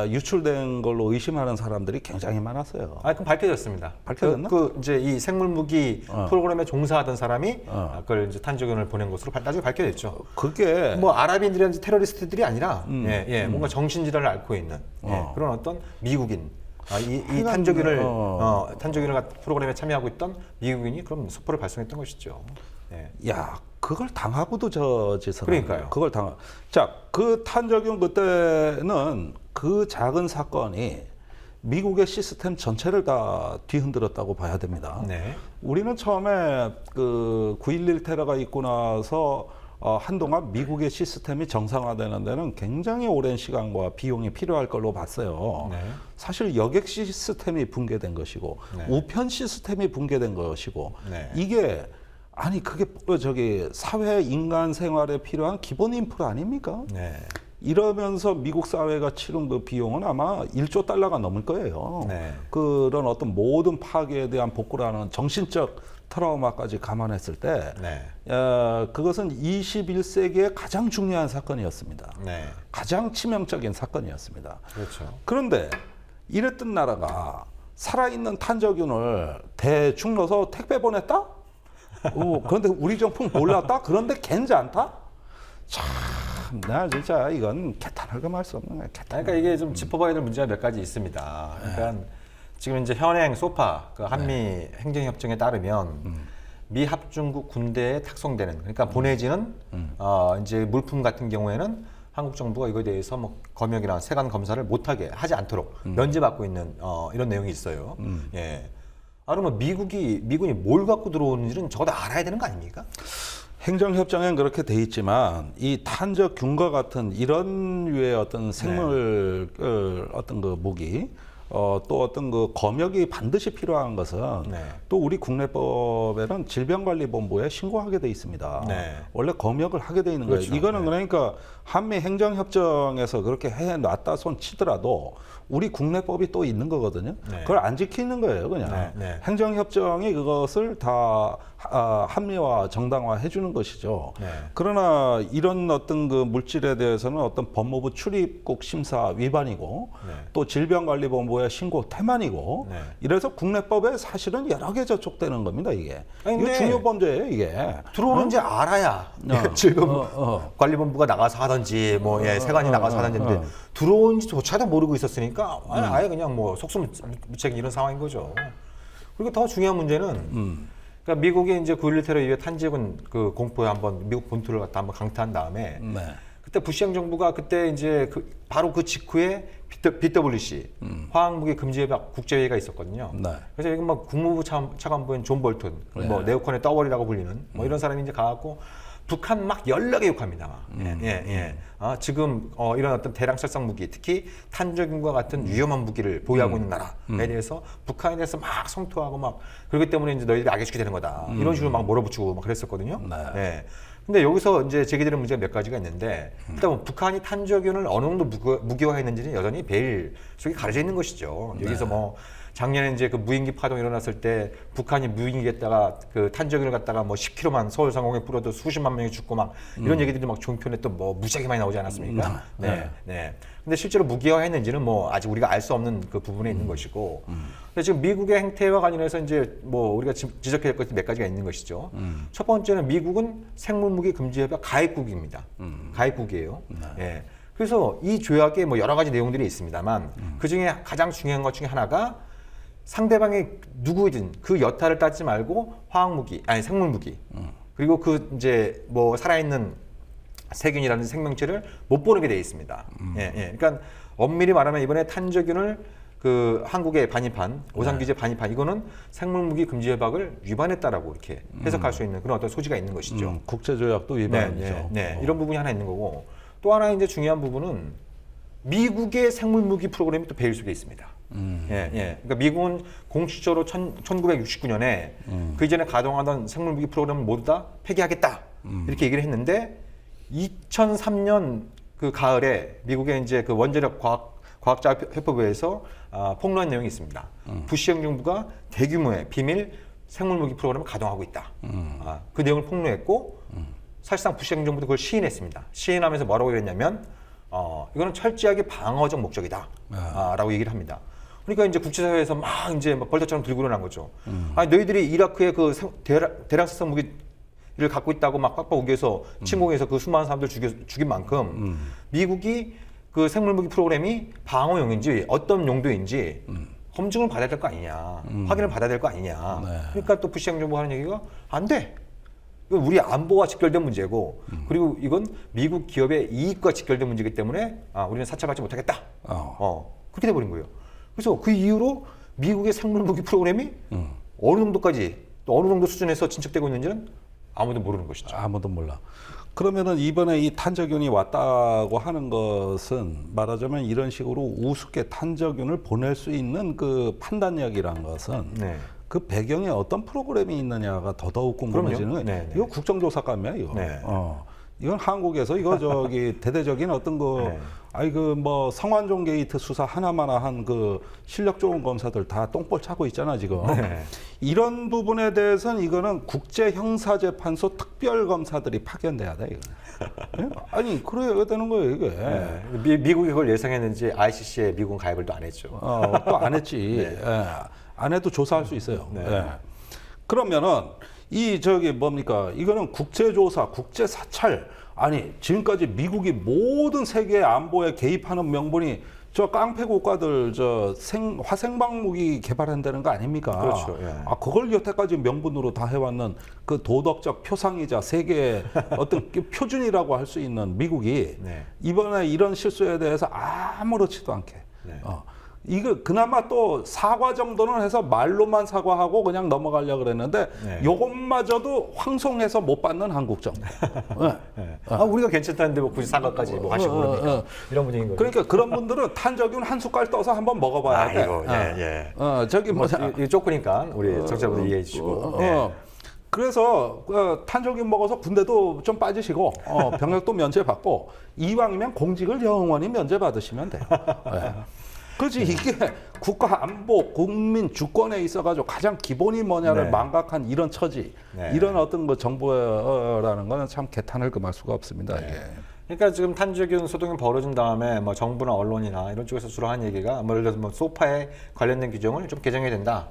유출된 걸로 의심하는 사람들이 굉장히 많았어요. 그럼 밝혀졌습니다. 밝혀졌나? 이제 이 생물무기 프로그램에 종사하던 사람이 그걸 이제 탄저균을 보낸 것으로 나중에 밝혀졌죠. 그게 뭐 아랍인들이라든지 테러리스트들이 아니라 뭔가 정신질환을 앓고 있는 그런 어떤 미국인. 이 탄저균을 프로그램에 참여하고 있던 미국인이 그럼 소포를 발송했던 것이죠. 예. 야, 그걸 당하고도 저 짓을 그러니까요. 그걸 자, 그 탄저균 그때는 그 작은 사건이 미국의 시스템 전체를 다 뒤흔들었다고 봐야 됩니다. 네. 우리는 처음에 그 9.11 테러가 있고 나서 한동안 미국의 시스템이 정상화되는 데는 굉장히 오랜 시간과 비용이 필요할 걸로 봤어요. 네. 사실 여객 시스템이 붕괴된 것이고 네. 우편 시스템이 붕괴된 것이고 네. 이게 그게 사회 인간 생활에 필요한 기본 인프라 아닙니까? 네. 이러면서 미국 사회가 치른 그 비용은 아마 1조 달러가 넘을 거예요. 네. 그런 어떤 모든 파괴에 대한 복구라는 정신적 트라우마까지 감안했을 때 네. 그것은 21세기의 가장 중요한 사건이었습니다. 네. 가장 치명적인 사건이었습니다. 그렇죠. 그런데 이랬던 나라가 살아있는 탄저균을 대충 넣어서 택배 보냈다? 그런데 우리 정품 몰랐다? 그런데 괜찮다? 참, 나 진짜 이건 개탄하게 말 수 없는 거야. 그러니까 이게 좀 짚어봐야 될 문제가 몇 가지 있습니다. 그러니까 지금 이제 현행 소파, 그 한미 행정협정에 따르면 미 합중국 군대에 탁송되는, 그러니까 보내지는 이제 물품 같은 경우에는 한국 정부가 이거에 대해서 뭐 검역이나 세관 검사를 못하게 하지 않도록 면제받고 있는 이런 내용이 있어요. 예. 그러면 미군이 뭘 갖고 들어오는지는 적어도 알아야 되는 거 아닙니까? 행정협정엔 그렇게 돼 있지만 이 탄저균과 같은 이런 류의 어떤 생물 어떤 그 무기 또 어떤 그 검역이 반드시 필요한 것은 또 우리 국내법에는 질병관리본부에 신고하게 돼 있습니다. 네. 원래 검역을 하게 돼 있는 그렇죠. 거예요. 이거는 그러니까 한미 행정협정에서 그렇게 해놨다 손 치더라도 우리 국내법이 또 있는 거거든요. 그걸 안 지키는 거예요, 그냥. 행정협정이 그것을 다 합리화, 정당화 해주는 것이죠. 그러나 이런 어떤 그 물질에 대해서는 어떤 법무부 출입국 심사 위반이고 또 질병관리본부의 신고 태만이고 이래서 국내법에 사실은 여러 개 저촉되는 겁니다, 이게. 이거 중요 범죄예요, 이게. 들어오는지 알아야 질병관리본부가 나가서 하든지 뭐 세관이 나가서 하든지 했는데 들어온지조차도 모르고 있었으니까 아예 그냥 뭐 속수무책 이런 상황인 거죠. 그리고 더 중요한 문제는 그러니까 미국이 이제 9.11 테러 이후에 탄저균 그 공포에 한번 미국 본토를 갖다 한번 강타한 다음에 그때 부시 행정부가 그때 이제 바로 그 직후에 BWC 화학무기 금지협약 국제회의가 있었거든요. 그래서 여기 막 국무부 차관보인 존 볼튼, 뭐 네오콘의 떠벌이라고 불리는 뭐 이런 사람이 이제 가갖고 북한 막 연락에 욕합니다. 지금 이런 어떤 대량 살상 무기, 특히 탄저균과 같은 위험한 무기를 보유하고 있는 나라에 대해서 북한에 대해서 막 성토하고 막 그렇기 때문에 이제 너희들이 악의시키 되는 거다. 이런 식으로 막 몰아붙이고 막 그랬었거든요. 근데 여기서 이제 제기되는 문제가 몇 가지가 있는데 일단 뭐 북한이 탄저균을 어느 정도 무기화했는지는 여전히 베일 속에 가려져 있는 것이죠. 여기서 뭐 작년에 이제 그 무인기 파동 일어났을 때 북한이 무인기에다가 그 탄저균을 갖다가 뭐 10km만 서울 상공에 뿌려도 수십만 명이 죽고 막 이런 얘기들이 막 종편에 또 뭐 무지하게 많이 나오지 않았습니까? 근데 실제로 무기화했는지는 뭐 아직 우리가 알 수 없는 그 부분에 있는 것이고. 근데 지금 미국의 행태와 관련해서 이제 뭐 우리가 지적해야 될 것이 몇 가지가 있는 것이죠. 첫 번째는 미국은 생물무기 금지협약 가입국입니다. 가입국이에요. 그래서 이 조약에 뭐 여러 가지 내용들이 있습니다만 그 중에 가장 중요한 것 중에 하나가 상대방이 누구든 그 여타를 따지지 말고 화학무기, 아니 생물무기, 그리고 그 이제 뭐 살아있는 세균이라든지 생명체를 못 보내게 돼 있습니다. 예, 예. 그러니까 엄밀히 말하면 이번에 탄저균을 그 한국에 반입한 오산규제 반입한 이거는 생물무기 금지 협약을 위반했다라고 이렇게 해석할 수 있는 그런 어떤 소지가 있는 것이죠. 국제조약도 위반이죠. 네, 네. 이런 부분이 하나 있는 거고 또 하나 이제 중요한 부분은 미국의 생물무기 프로그램이 또 배일 속에 있습니다. 예, 예. 그러니까 미국은 공식적으로 1969년에 그 이전에 가동하던 생물무기 프로그램을 모두 다 폐기하겠다 이렇게 얘기를 했는데 2003년 그 가을에 미국의 이제 그 원자력 과학자 협회부에서 폭로한 내용이 있습니다. 부시 행정부가 대규모의 비밀 생물무기 프로그램을 가동하고 있다. 그 내용을 폭로했고 사실상 부시 행정부도 그걸 시인했습니다. 시인하면서 뭐라고 그랬냐면 이거는 철저하게 방어적 목적이다. 라고 얘기를 합니다. 그러니까 이제 국제사회에서 막 이제 막 벌떡처럼 들고 일어난 거죠. 아니, 너희들이 이라크의 그 대량殺무기를 갖고 있다고 막 빡빡 우겨서 침공해서 그 수많은 사람들 죽인 만큼 미국이 그 생물무기 프로그램이 방어용인지 어떤 용도인지 검증을 받아야 될 거 아니냐, 확인을 받아야 될 거 아니냐. 네. 그러니까 또 부시 행정부 하는 얘기가 안 돼. 이건 우리 안보와 직결된 문제고, 그리고 이건 미국 기업의 이익과 직결된 문제이기 때문에 우리는 사찰받지 못하겠다. 그렇게 돼버린 거예요. 그래서 그 이후로 미국의 생물무기 프로그램이 어느 정도까지 또 어느 정도 수준에서 진척되고 있는지는 아무도 모르는 것이죠. 아무도 몰라. 그러면은 이번에 이 탄저균이 왔다고 하는 것은 말하자면 이런 식으로 우습게 탄저균을 보낼 수 있는 그 판단력이란 것은 네. 그 배경에 어떤 프로그램이 있느냐가 더더욱 궁금해지는 거예요. 네, 네. 이거 국정조사감이야 이거. 네. 이건 한국에서 이거 저기 대대적인 어떤 그 네. 아이 그 뭐 성완종 게이트 수사 하나마나 한 그 실력 좋은 검사들 다 똥볼 차고 있잖아 지금. 네. 이런 부분에 대해서는 이거는 국제형사재판소 특별검사들이 파견돼야 돼 이거. 아니 그래야 되는 거예요 이게. 네. 미국이 그걸 예상했는지 ICC에 미국은 가입을 또 안 했죠. 또 안 했지. 네. 예. 안 해도 조사할 수 있어요. 네. 예. 그러면은 이 저기 뭡니까? 이거는 국제조사, 국제사찰. 아니 지금까지 미국이 모든 세계 안보에 개입하는 명분이 저 깡패 국가들 저 화생방 무기 개발한다는 거 아닙니까? 그렇죠. 예. 그걸 여태까지 명분으로 다 해왔는 그 도덕적 표상이자 세계 어떤 표준이라고 할 수 있는 미국이 네. 이번에 이런 실수에 대해서 아무렇지도 않게. 네. 이거 그나마 또 사과 정도는 해서 말로만 사과하고 그냥 넘어가려고 그랬는데 네. 요것마저도 황송해서 못 받는 한국 정부. 네. 우리가 괜찮다는데 뭐 굳이 사과까지 뭐 하시고 그럽니까? 이런 분위기인 거죠. 그러니까 그런 분들은 탄저균 한 숟갈 떠서 한번 먹어봐야 돼. 아이고, 예, 예. 저기 뭐, 뭐냐. 이거 쫓으니까 우리 정치자분들 이해해 주시고. 네. 그래서 탄저균 먹어서 군대도 좀 빠지시고 병역도 면제받고 이왕이면 공직을 영원히 면제받으시면 돼요. 네. 그렇지 이게 국가 안보, 국민 주권에 있어가지고 가장 기본이 뭐냐를 네. 망각한 이런 처지, 네. 이런 어떤 그 정부라는 거는 참 개탄을 금할 수가 없습니다. 이게. 그러니까 지금 탄저균 소동이 벌어진 다음에 뭐 정부나 언론이나 이런 쪽에서 주로 하는 얘기가 뭐 예를 들어서 뭐 소파에 관련된 규정을 좀 개정해야 된다.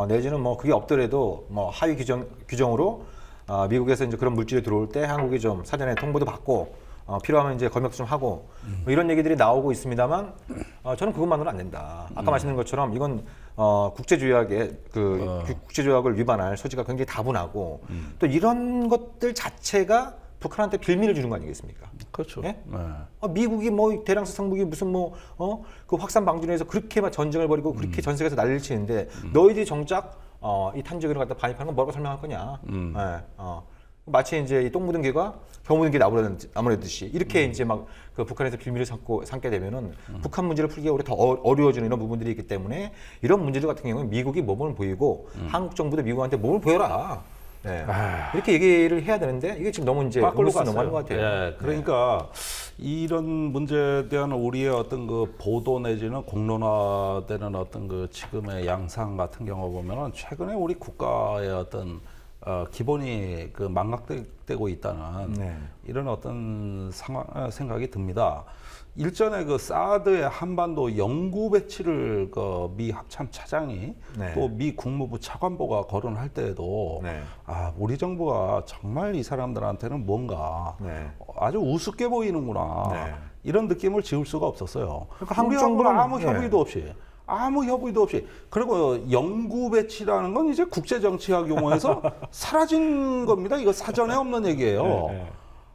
내지는 뭐 그게 없더라도 뭐 하위 규정으로 미국에서 이제 그런 물질이 들어올 때 한국이 좀 사전에 통보도 받고 필요하면 이제 검역도 좀 하고 뭐 이런 얘기들이 나오고 있습니다만 저는 그것만으로는 안 된다. 아까 말씀드린 것처럼 이건 국제조약의 국제조약을 위반할 소지가 굉장히 다분하고 또 이런 것들 자체가 북한한테 빌미를 주는 거 아니겠습니까? 그렇죠. 예? 네. 미국이 뭐 대량殺무기 무슨 그 확산 방지를 해서 그렇게 막 전쟁을 벌이고 그렇게 전 세계에서 난리를 치는데 너희들이 정작 이 탄저균을 갖다 반입하는 건 뭐라고 설명할 거냐? 예, 마치 이제 이 똥 묻은 개가 겨 묻은 개 나무라듯이 이렇게 이제 막 그 북한에서 빌미를 삼게 되면은 북한 문제를 풀기가 오히려 더 어려워지는 이런 부분들이 있기 때문에 이런 문제들 같은 경우는 미국이 몸을 보이고 한국 정부도 미국한테 몸을 보여라. 네. 이렇게 얘기를 해야 되는데 이게 지금 너무 이제 거꾸로 음모스 넘어가는 것 같아요. 예, 그러니까 이런 문제에 대한 우리의 어떤 그 보도 내지는 공론화되는 어떤 그 지금의 양상 같은 경우 보면은 최근에 우리 국가의 어떤 기본이 그 망각되고 있다는 네. 이런 어떤 생각이 듭니다. 일전에 그 사드의 한반도 영구 배치를 그 미 합참 차장이 네. 또 미 국무부 차관보가 거론할 때에도 네. 우리 정부가 정말 이 사람들한테는 뭔가 네. 아주 우습게 보이는구나. 네. 이런 느낌을 지울 수가 없었어요. 그러니까 한국 우리하고는 정부는 아무 협의도 없이. 아무 협의도 없이. 그리고 영구 배치라는 건 이제 국제정치학 용어에서 사라진 겁니다. 이거 사전에 없는 얘기예요.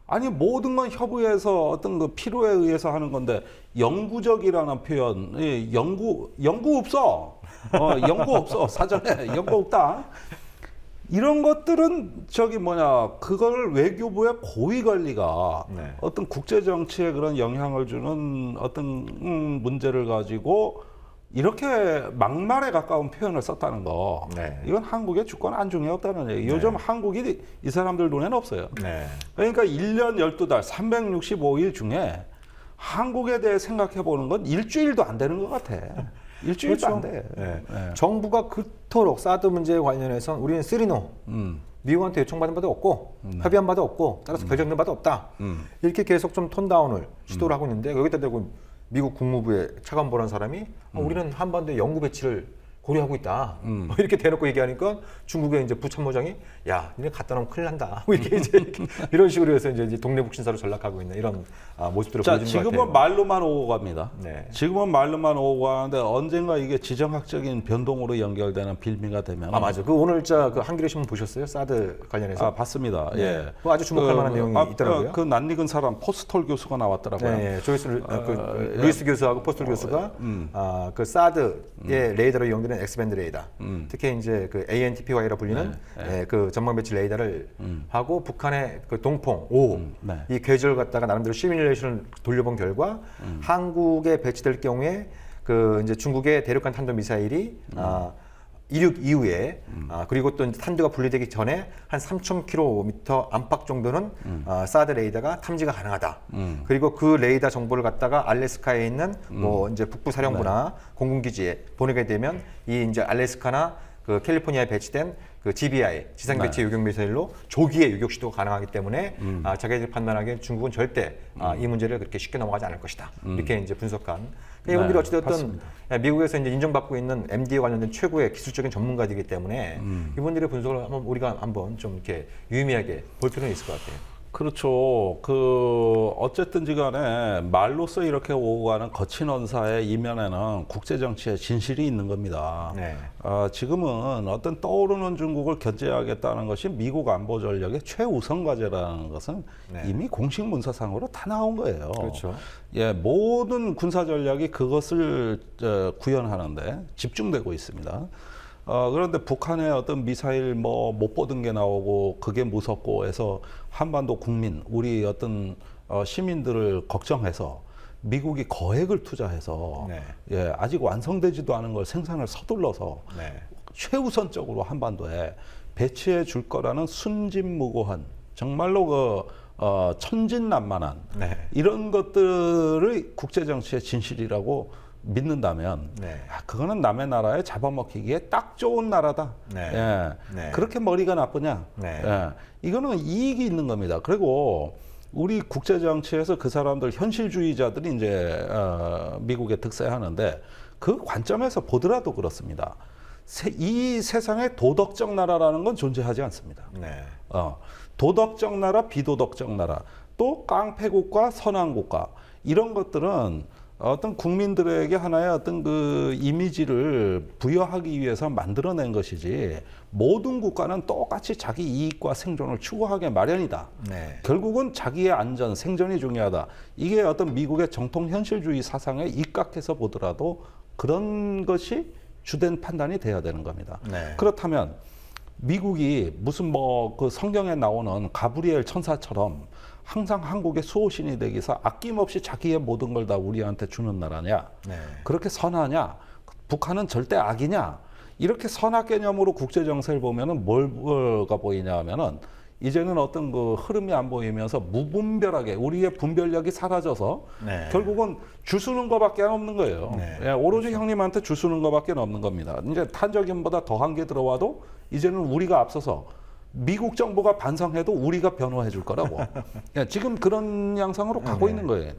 아니 모든 건 협의해서 어떤 그 필요에 의해서 하는 건데 영구적이라는 표현, 영구 없어. 영구 없어. 사전에 영구 없다. 이런 것들은 그걸 외교부의 고위 관리가 어떤 국제 정치에 그런 영향을 주는 어떤 문제를 가지고 이렇게 막말에 가까운 표현을 썼다는 거. 이건 한국의 주권 안중에 없다는 얘기. 요즘 한국이 이 사람들 눈에는 없어요. 그러니까 1년 12달 365일 중에 한국에 대해 생각해 보는 건 일주일도 안 되는 것 같아. 일주일도 안 돼. 정부가 그토록 사드 문제에 관련해서 우리는 쓰리노. 미국한테 요청받은 바도 없고 협의한 바도 없고 따라서 결정된 바도 없다. 이렇게 계속 좀 톤다운을 시도를 하고 있는데 여기다 대고 미국 국무부의 차관 보란 사람이 우리는 한반도에 영구 배치를 고려하고 있다. 이렇게 대놓고 얘기하니까 중국의 이제 부참모장이 야, 니네 갖다 놓으면 큰일 난다. 이렇게 이제 이런 식으로 해서 이제 동네 북신사로 전락하고 있는 이런 모습들을 보여주는 것 같아요. 지금은 말로만 오고 갑니다. 지금은 말로만 오고 가는데 언젠가 이게 지정학적인 변동으로 연결되는 빌미가 되면 맞아. 그 오늘자 그 한겨레 신문 보셨어요? 사드 관련해서? 봤습니다. 예. 그 아주 주목할 만한 내용이 있더라고요. 그 낯익은 사람 포스톨 교수가 나왔더라고요. 루이스 교수하고 포스톨 교수가 그 사드의 레이더로 이용되는 X밴드 레이더, 특히 이제 그 ANTPY라 불리는 그 전방 배치 레이더를 하고 북한의 그 동풍 5 이 궤적을 갖다가 나름대로 시뮬레이션을 돌려본 결과 한국에 배치될 경우에 그 이제 중국의 대륙간 탄도 미사일이 이륙 이후에 그리고 또 이제 탄두가 분리되기 전에 한 3,000km 안팎 정도는 사드 레이더가 탐지가 가능하다. 그리고 그 레이더 정보를 갖다가 알래스카에 있는 뭐 이제 북부 사령부나 공군기지에 보내게 되면 이 이제 알래스카나 그 캘리포니아에 배치된 그 GBI 지상 배치 유격 미사일로 조기에 유격 시도가 가능하기 때문에 자기들이 판단하기엔 중국은 절대 이 문제를 그렇게 쉽게 넘어가지 않을 것이다. 이렇게 이제 분석한. 이분들이 어찌됐든 미국에서 이제 인정받고 있는 MD에 관련된 최고의 기술적인 전문가들이기 때문에 이분들의 분석을 한번 우리가 한번 좀 이렇게 유의미하게 볼 필요는 있을 것 같아요. 그렇죠. 어쨌든지 간에 말로써 이렇게 오고 가는 거친 언사의 이면에는 국제정치의 진실이 있는 겁니다. 지금은 어떤 떠오르는 중국을 견제하겠다는 것이 미국 안보 전략의 최우선 과제라는 것은 이미 공식 문서상으로 다 나온 거예요. 그렇죠. 모든 군사 전략이 그것을 구현하는데 집중되고 있습니다. 그런데 북한의 어떤 미사일 못 보던 게 나오고 그게 무섭고 해서 한반도 국민, 우리 어떤 시민들을 걱정해서 미국이 거액을 투자해서 아직 완성되지도 않은 걸 생산을 서둘러서 최우선적으로 한반도에 배치해 줄 거라는 순진무구한 정말로 천진난만한 이런 것들의 국제정치의 진실이라고 믿는다면 그거는 남의 나라에 잡아먹히기에 딱 좋은 나라다. 그렇게 머리가 나쁘냐? 이거는 이익이 있는 겁니다. 그리고 우리 국제정치에서 그 사람들 현실주의자들이 이제 미국에 득세하는데 그 관점에서 보더라도 그렇습니다. 이 세상에 도덕적 나라라는 건 존재하지 않습니다. 도덕적 나라, 비도덕적 나라, 또 깡패국가, 선왕국가 이런 것들은 어떤 국민들에게 하나의 어떤 그 이미지를 부여하기 위해서 만들어낸 것이지 모든 국가는 똑같이 자기 이익과 생존을 추구하게 마련이다. 결국은 자기의 안전, 생존이 중요하다. 이게 어떤 미국의 정통 현실주의 사상에 입각해서 보더라도 그런 것이 주된 판단이 돼야 되는 겁니다. 그렇다면 미국이 무슨 그 성경에 나오는 가브리엘 천사처럼 항상 한국의 수호신이 되기 위해서 아낌없이 자기의 모든 걸 다 우리한테 주는 나라냐? 그렇게 선하냐? 북한은 절대 악이냐? 이렇게 선악 개념으로 국제 정세를 보면은 뭐가 보이냐 하면은 이제는 어떤 그 흐름이 안 보이면서 무분별하게 우리의 분별력이 사라져서 결국은 주수는 거밖에 없는 거예요. 오로지 형님한테 주수는 거밖에 없는 겁니다. 이제 탄저균보다 더한 게 들어와도 이제는 우리가 앞서서 미국 정부가 반성해도 우리가 변호해 줄 거라고. 지금 그런 양상으로 가고 있는 거예요.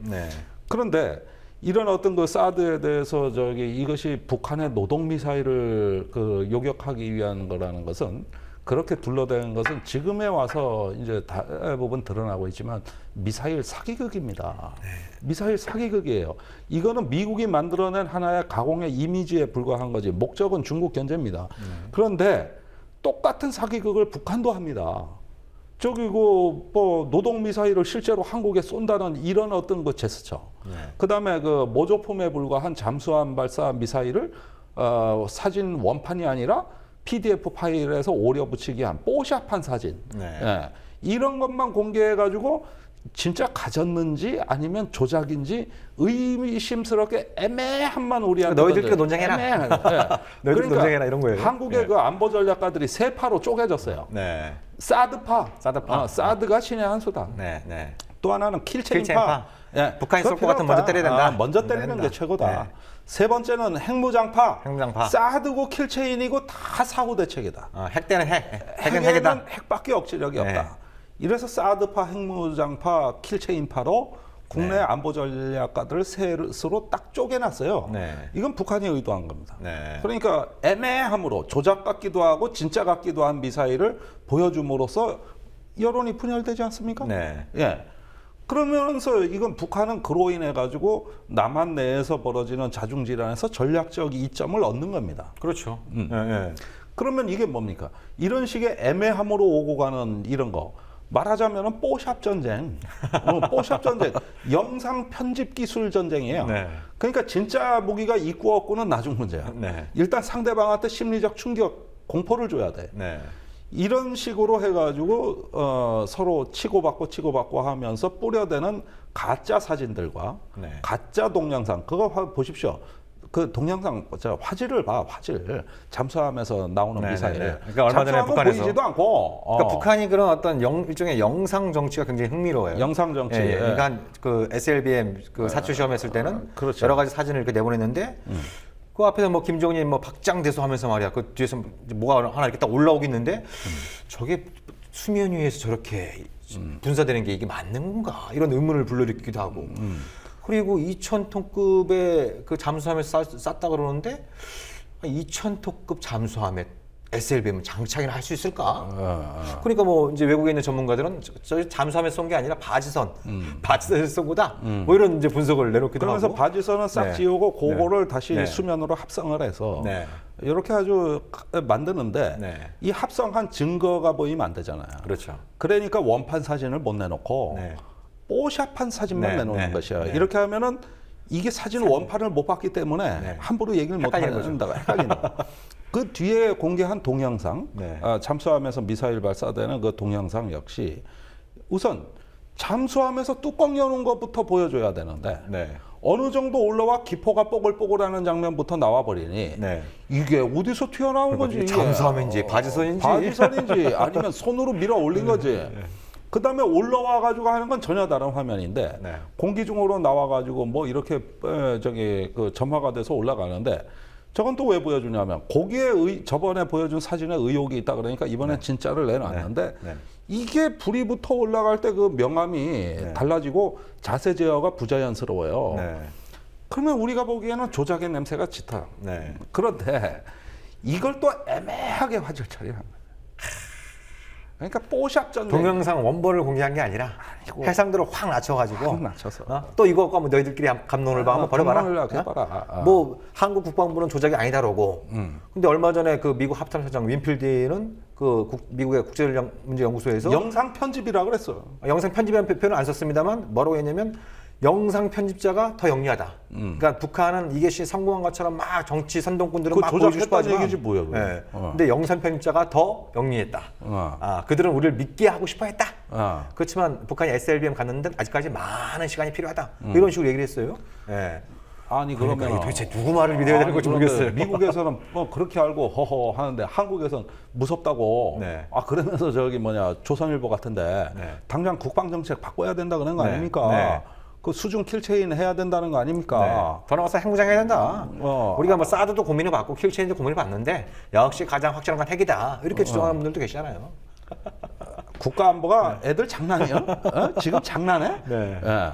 그런데 이런 어떤 그 사드에 대해서 이것이 북한의 노동 미사일을 그 요격하기 위한 거라는 것은 그렇게 둘러대는 것은 지금에 와서 이제 대부분 드러나고 있지만 미사일 사기극입니다. 미사일 사기극이에요. 이거는 미국이 만들어낸 하나의 가공의 이미지에 불과한 거지 목적은 중국 견제입니다. 그런데 똑같은 사기극을 북한도 합니다. 저기 뭐 노동 미사일을 실제로 한국에 쏜다는 이런 어떤 그 제스처. 그다음에 그 모조품에 불과한 잠수함 발사 미사일을 사진 원판이 아니라 PDF 파일에서 오려 붙이기 한 뽀샵한 사진. 예. 이런 것만 공개해 가지고 진짜 가졌는지 아니면 조작인지 의심스럽게 애매한만 우리한테 너희들끼리 논쟁해라. 애매한. 예. 너희들 그러니까 논쟁해라 이런 거예요. 한국의 그 안보 전략가들이 세 파로 쪼개졌어요. 네. 사드파. 사드파. 사드가 신의 한 수다. 네. 네. 또 하나는 킬체인파. 킬체인파. 예. 북한이 그거 쏠 것 같으면 필요 먼저 때려야 된다. 먼저 때리는 된다. 게 최고다. 네. 세 번째는 핵무장파. 핵무장파. 사드고 킬체인이고 다 사고 대책이다. 핵 대는 핵. 핵은 핵에는 핵이다. 핵밖에 억지력이 네. 없다. 이래서 사드파, 핵무장파, 킬체인파로 국내 네. 안보 전략가들을 셋으로 딱 쪼개놨어요. 네. 이건 북한이 의도한 겁니다. 네. 그러니까 애매함으로 조작 같기도 하고 진짜 같기도 한 미사일을 보여줌으로써 여론이 분열되지 않습니까? 네. 예. 그러면서 이건 북한은 그로 인해 가지고 남한 내에서 벌어지는 자중질환에서 전략적 이점을 얻는 겁니다. 그렇죠. 예. 그러면 이게 뭡니까? 이런 식의 애매함으로 오고 가는 이런 거. 말하자면은 뽀샵 전쟁, 뽀샵 전쟁, 영상 편집 기술 전쟁이에요. 네. 그러니까 진짜 무기가 있고 없고는 나중 문제야. 네. 일단 상대방한테 심리적 충격, 공포를 줘야 돼. 네. 이런 식으로 해가지고 서로 치고받고 하면서 뿌려대는 가짜 사진들과 네. 가짜 동영상 그거 보십시오. 그 동영상 화질을 봐, 화질 잠수함에서 나오는 네, 미사일. 네, 네. 그러니까 얼마 전에 잠수함은 북한에서 보이지도 않고. 그러니까 북한이 그런 어떤 일종의 영상 정치가 굉장히 흥미로워요. 영상 정치. 예, 예. 그러니까 그 SLBM 그 사출 시험했을 때는 그렇죠. 여러 가지 사진을 이렇게 내보냈는데 그 앞에서 뭐 김정은이 뭐 박장대소하면서 말이야. 그 뒤에서 뭐가 하나 이렇게 딱 올라오고 있는데 저게 수면 위에서 저렇게 분사되는 게 이게 맞는 건가? 이런 의문을 불러일으키기도 하고. 그리고 2,000톤급의 그 잠수함에서 쌌다 그러는데 2,000톤급 잠수함에 SLBM 장착이나 할 수 있을까? 그러니까 뭐 이제 외국에 있는 전문가들은 저 잠수함에 쏜 게 아니라 바지선에서 쏜 거다. 뭐 이런 이제 분석을 내놓기도 그러면서 하고. 바지선은 싹 네. 지우고 그거를 네. 다시 네. 수면으로 합성을 해서 네. 이렇게 아주 만드는데 네. 이 합성한 증거가 보이면 안 되잖아요. 그렇죠. 그러니까 원판 사진을 못 내놓고 네. 뽀샵한 사진만 네, 내놓는 네, 것이야. 네. 이렇게 하면은 이게 사진 원판을 못 봤기 때문에 네. 함부로 얘기를 못 헷갈리는 한다가 헷갈리는 거. 그 뒤에 공개한 동영상, 네. 잠수함에서 미사일 발사되는 그 동영상 역시 우선 잠수함에서 뚜껑 여는 것부터 보여줘야 되는데 네. 어느 정도 올라와 기포가 뽀글뽀글하는 장면부터 나와버리니 네. 이게 어디서 튀어나온 건지 이게. 잠수함인지 바지선인지. 바지선인지 아니면 손으로 밀어 올린 거지. 그 다음에 올라와 가지고 하는 건 전혀 다른 화면인데 네. 공기 중으로 나와 가지고 뭐 이렇게 그 점화가 돼서 올라가는데 저건 또 왜 보여주냐면 거기에 저번에 보여준 사진에 의혹이 있다 그러니까 이번엔 진짜를 내놨는데 네. 이게 불이 붙어 올라갈 때 그 명암이 달라지고 자세 제어가 부자연스러워요. 네. 그러면 우리가 보기에는 조작의 냄새가 짙어요. 네. 그런데 이걸 또 애매하게 화질 처리한 거예요. 그러니까 뽀샵 전쟁. 동영상 원본을 공개한 게 아니라 해상도를 확 낮춰가지고 확 낮춰서. 또 이거 갖고 뭐 너희들끼리 감론을 봐 한번 벌여봐라. 감론을 해봐라. 뭐 한국 국방부는 조작이 아니다라고. 근데 얼마 전에 그 미국 합참사장 윈필디는 그 미국의 국제전략문제연구소에서 영상 편집이라 그랬어요. 영상 편집이라는 표현을 안 썼습니다만 뭐라고 했냐면 영상 편집자가 더 영리하다. 그러니까 북한은 이게 성공한 것처럼 막 정치 선동꾼들은 그 막 보여주고 싶어 조작했다는 하지만 얘기지 뭐야, 그거. 네. 근데 영상 편집자가 더 영리했다. 어. 그들은 우리를 믿게 하고 싶어 했다. 어. 그렇지만 북한이 SLBM 갔는데 아직까지 많은 시간이 필요하다. 이런 식으로 얘기를 했어요. 네. 아니 그러니까 그러면 도대체 누구 말을 믿어야 되는 건지 모르겠어요. 미국에서는 뭐 그렇게 알고 허허 하는데 한국에서는 무섭다고. 네. 그러면서 저기 조선일보 같은데 네. 당장 국방 정책 바꿔야 된다 그런 거 네. 아닙니까? 네. 그 수중 킬체인 해야 된다는 거 아닙니까? 더 나가서 핵무장 해야 된다. 우리가 뭐 사드도 고민을 받고 킬체인도 고민을 받는데 역시 가장 확실한 건 핵이다. 이렇게 주장하는 분들도 계시잖아요. 국가 안보가 애들 장난이야? 지금 장난해? 네. 예.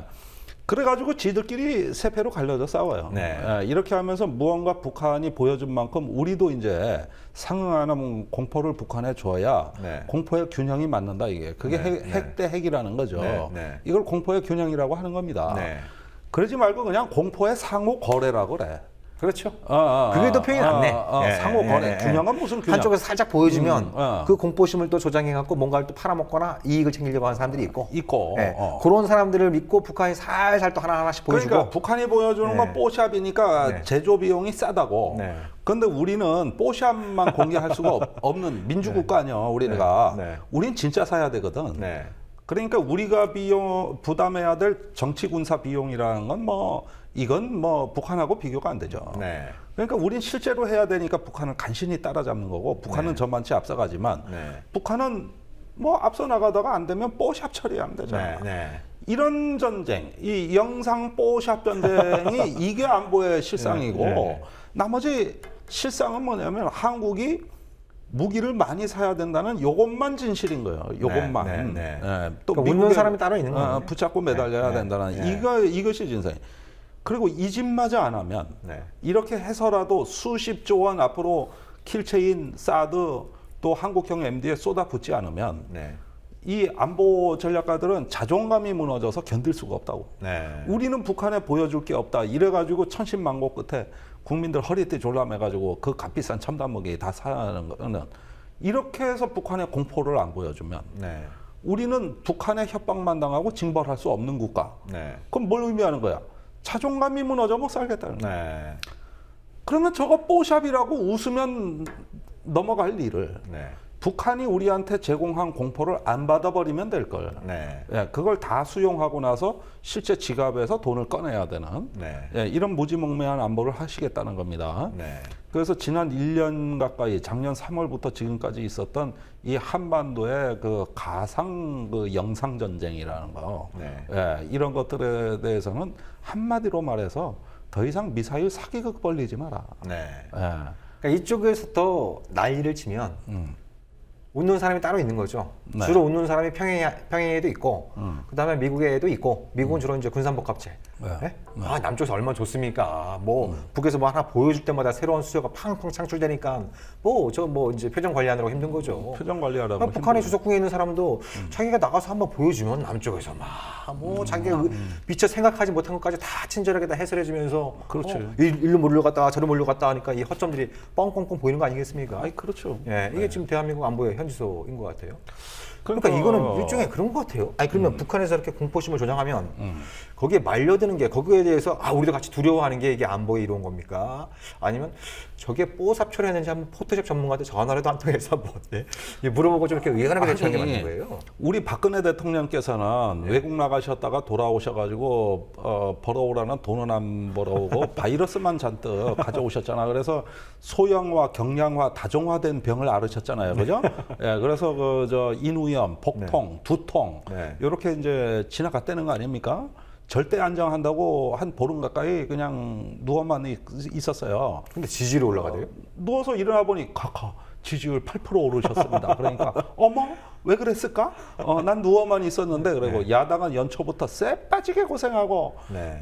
그래가지고 지들끼리 세패로 갈려져 싸워요. 네. 이렇게 하면서 무언가 북한이 보여준 만큼 우리도 이제 상응하는 공포를 북한에 줘야 네. 공포의 균형이 맞는다 이게. 그게 네. 핵 대 핵이라는 거죠. 네. 네. 이걸 공포의 균형이라고 하는 겁니다. 네. 그러지 말고 그냥 공포의 상호 거래라고 그래. 그렇죠. 그게 더 표현이 낫네. 예, 상호 거래. 예, 예. 균형은 무슨 균형? 한쪽에서 살짝 보여주면 어. 그 공포심을 또 조장해갖고 뭔가를 또 팔아먹거나 이익을 챙기려고 하는 사람들이 있고. 있고. 그런 사람들을 믿고 북한이 살살 또 하나하나씩 보여주고. 그러니까 북한이 보여주는 네. 건 뽀샵이니까 네. 제조 비용이 싸다고. 네. 근데 우리는 뽀샵만 공개할 수가 없는 민주국가 아니야, 우리가. 네. 네. 우린 진짜 사야 되거든. 네. 그러니까 우리가 부담해야 될 정치 군사 비용이라는 건 뭐 이건 뭐 북한하고 비교가 안 되죠. 네. 그러니까 우린 실제로 해야 되니까 북한은 간신히 따라잡는 거고 북한은 네. 저만치 앞서가지만 네. 북한은 뭐 앞서 나가다가 안 되면 뽀샵 처리하면 되잖아. 네. 네. 이런 전쟁, 이 영상 뽀샵 전쟁이 이게 안보의 실상이고 네. 나머지 실상은 뭐냐면 한국이 무기를 많이 사야 된다는 요것만 진실인 거예요. 요것만. 네, 네, 네. 또 그러니까 웃는 사람이 따로 있는 거예요. 붙잡고 매달려야 네, 된다는 네. 이것이 진상이. 그리고 이 집마저 안 하면 네. 이렇게 해서라도 수십조 원 앞으로 킬체인, 사드 또 한국형 MD에 쏟아붓지 않으면 네. 이 안보 전략가들은 자존감이 무너져서 견딜 수가 없다고. 네. 우리는 북한에 보여줄 게 없다. 이래가지고 천신만고 끝에 국민들 허리띠 졸라매가지고 그 값비싼 첨단 무기 다 사는 거는 이렇게 해서 북한의 공포를 안 보여주면 네. 우리는 북한의 협박만 당하고 징벌할 수 없는 국가. 네. 그럼 뭘 의미하는 거야? 자존감이 무너져 못 살겠다는 거야. 네. 그러면 저거 뽀샵이라고 웃으면 넘어갈 일을 네. 북한이 우리한테 제공한 공포를 안 받아버리면 될 걸. 네. 예, 그걸 다 수용하고 나서 실제 지갑에서 돈을 꺼내야 되는 네. 예, 이런 무지몽매한 안보를 하시겠다는 겁니다. 네. 그래서 지난 1년 가까이 작년 3월부터 지금까지 있었던 이 한반도의 그 가상 그 영상 전쟁이라는 거, 네. 예, 이런 것들에 대해서는 한마디로 말해서 더 이상 미사일 사기극 벌리지 마라. 네. 예. 그러니까 이쪽에서 더 난리를 치면 웃는 사람이 따로 있는 거죠. 네. 주로 웃는 사람이 평양에도 있고, 그다음에 미국에도 있고, 미국은 주로 이제 군산복합체. 네. 네? 아, 남쪽에서 얼마나 좋습니까? 뭐 북에서 뭐 하나 보여줄 때마다 새로운 수요가 팡팡 창출되니까 뭐 이제 표정 관리하느라고 힘든 거죠. 표정 관리하라고. 그러니까 북한의 힘들어요. 주석궁에 있는 사람도 자기가 나가서 한번 보여주면 남쪽에서 막 뭐 자기가 미처 생각하지 못한 것까지 다 친절하게 다 해설해주면서 그렇지. 일로 몰려갔다 저로 몰려갔다 하니까 이 허점들이 뻥뻥뻥 보이는 거 아니겠습니까? 아이 그렇죠. 예, 이게 지금 대한민국 안보의 현지소인 것 같아요. 그러니까 이거는 일종의 그런 것 같아요. 아니 그러면 북한에서 이렇게 공포심을 조장하면 거기에 말려드는 게 거기에 대해서 우리도 같이 두려워하는 게 이게 안보에 이로운 겁니까? 아니면 저게 뽀삽 처리했는지 한번 포토샵 전문가한테 전화라도 한 통해서 뭐 어때? 물어보고 좀 이렇게 의연하게 대처하게 만든 거예요. 우리 박근혜 대통령께서는 외국 나가셨다가 돌아오셔가지고 벌어오라는 돈은 안 벌어오고 바이러스만 잔뜩 가져오셨잖아. 그래서 소형화, 경량화, 다종화된 병을 앓으셨잖아요, 그죠? 예, 그래서 그 저 인후염, 복통, 두통 네. 이렇게 이제 지나갔다는 거 아닙니까? 절대 안정한다고 한 보름 가까이 그냥 누워만 있었어요. 근데 지지율이 올라가대요? 누워서 일어나 보니 카카 지지율 8% 오르셨습니다. 그러니까 어머 왜 그랬을까? 난 누워만 있었는데 그리고 야당은 연초부터 쎄 빠지게 고생하고 네.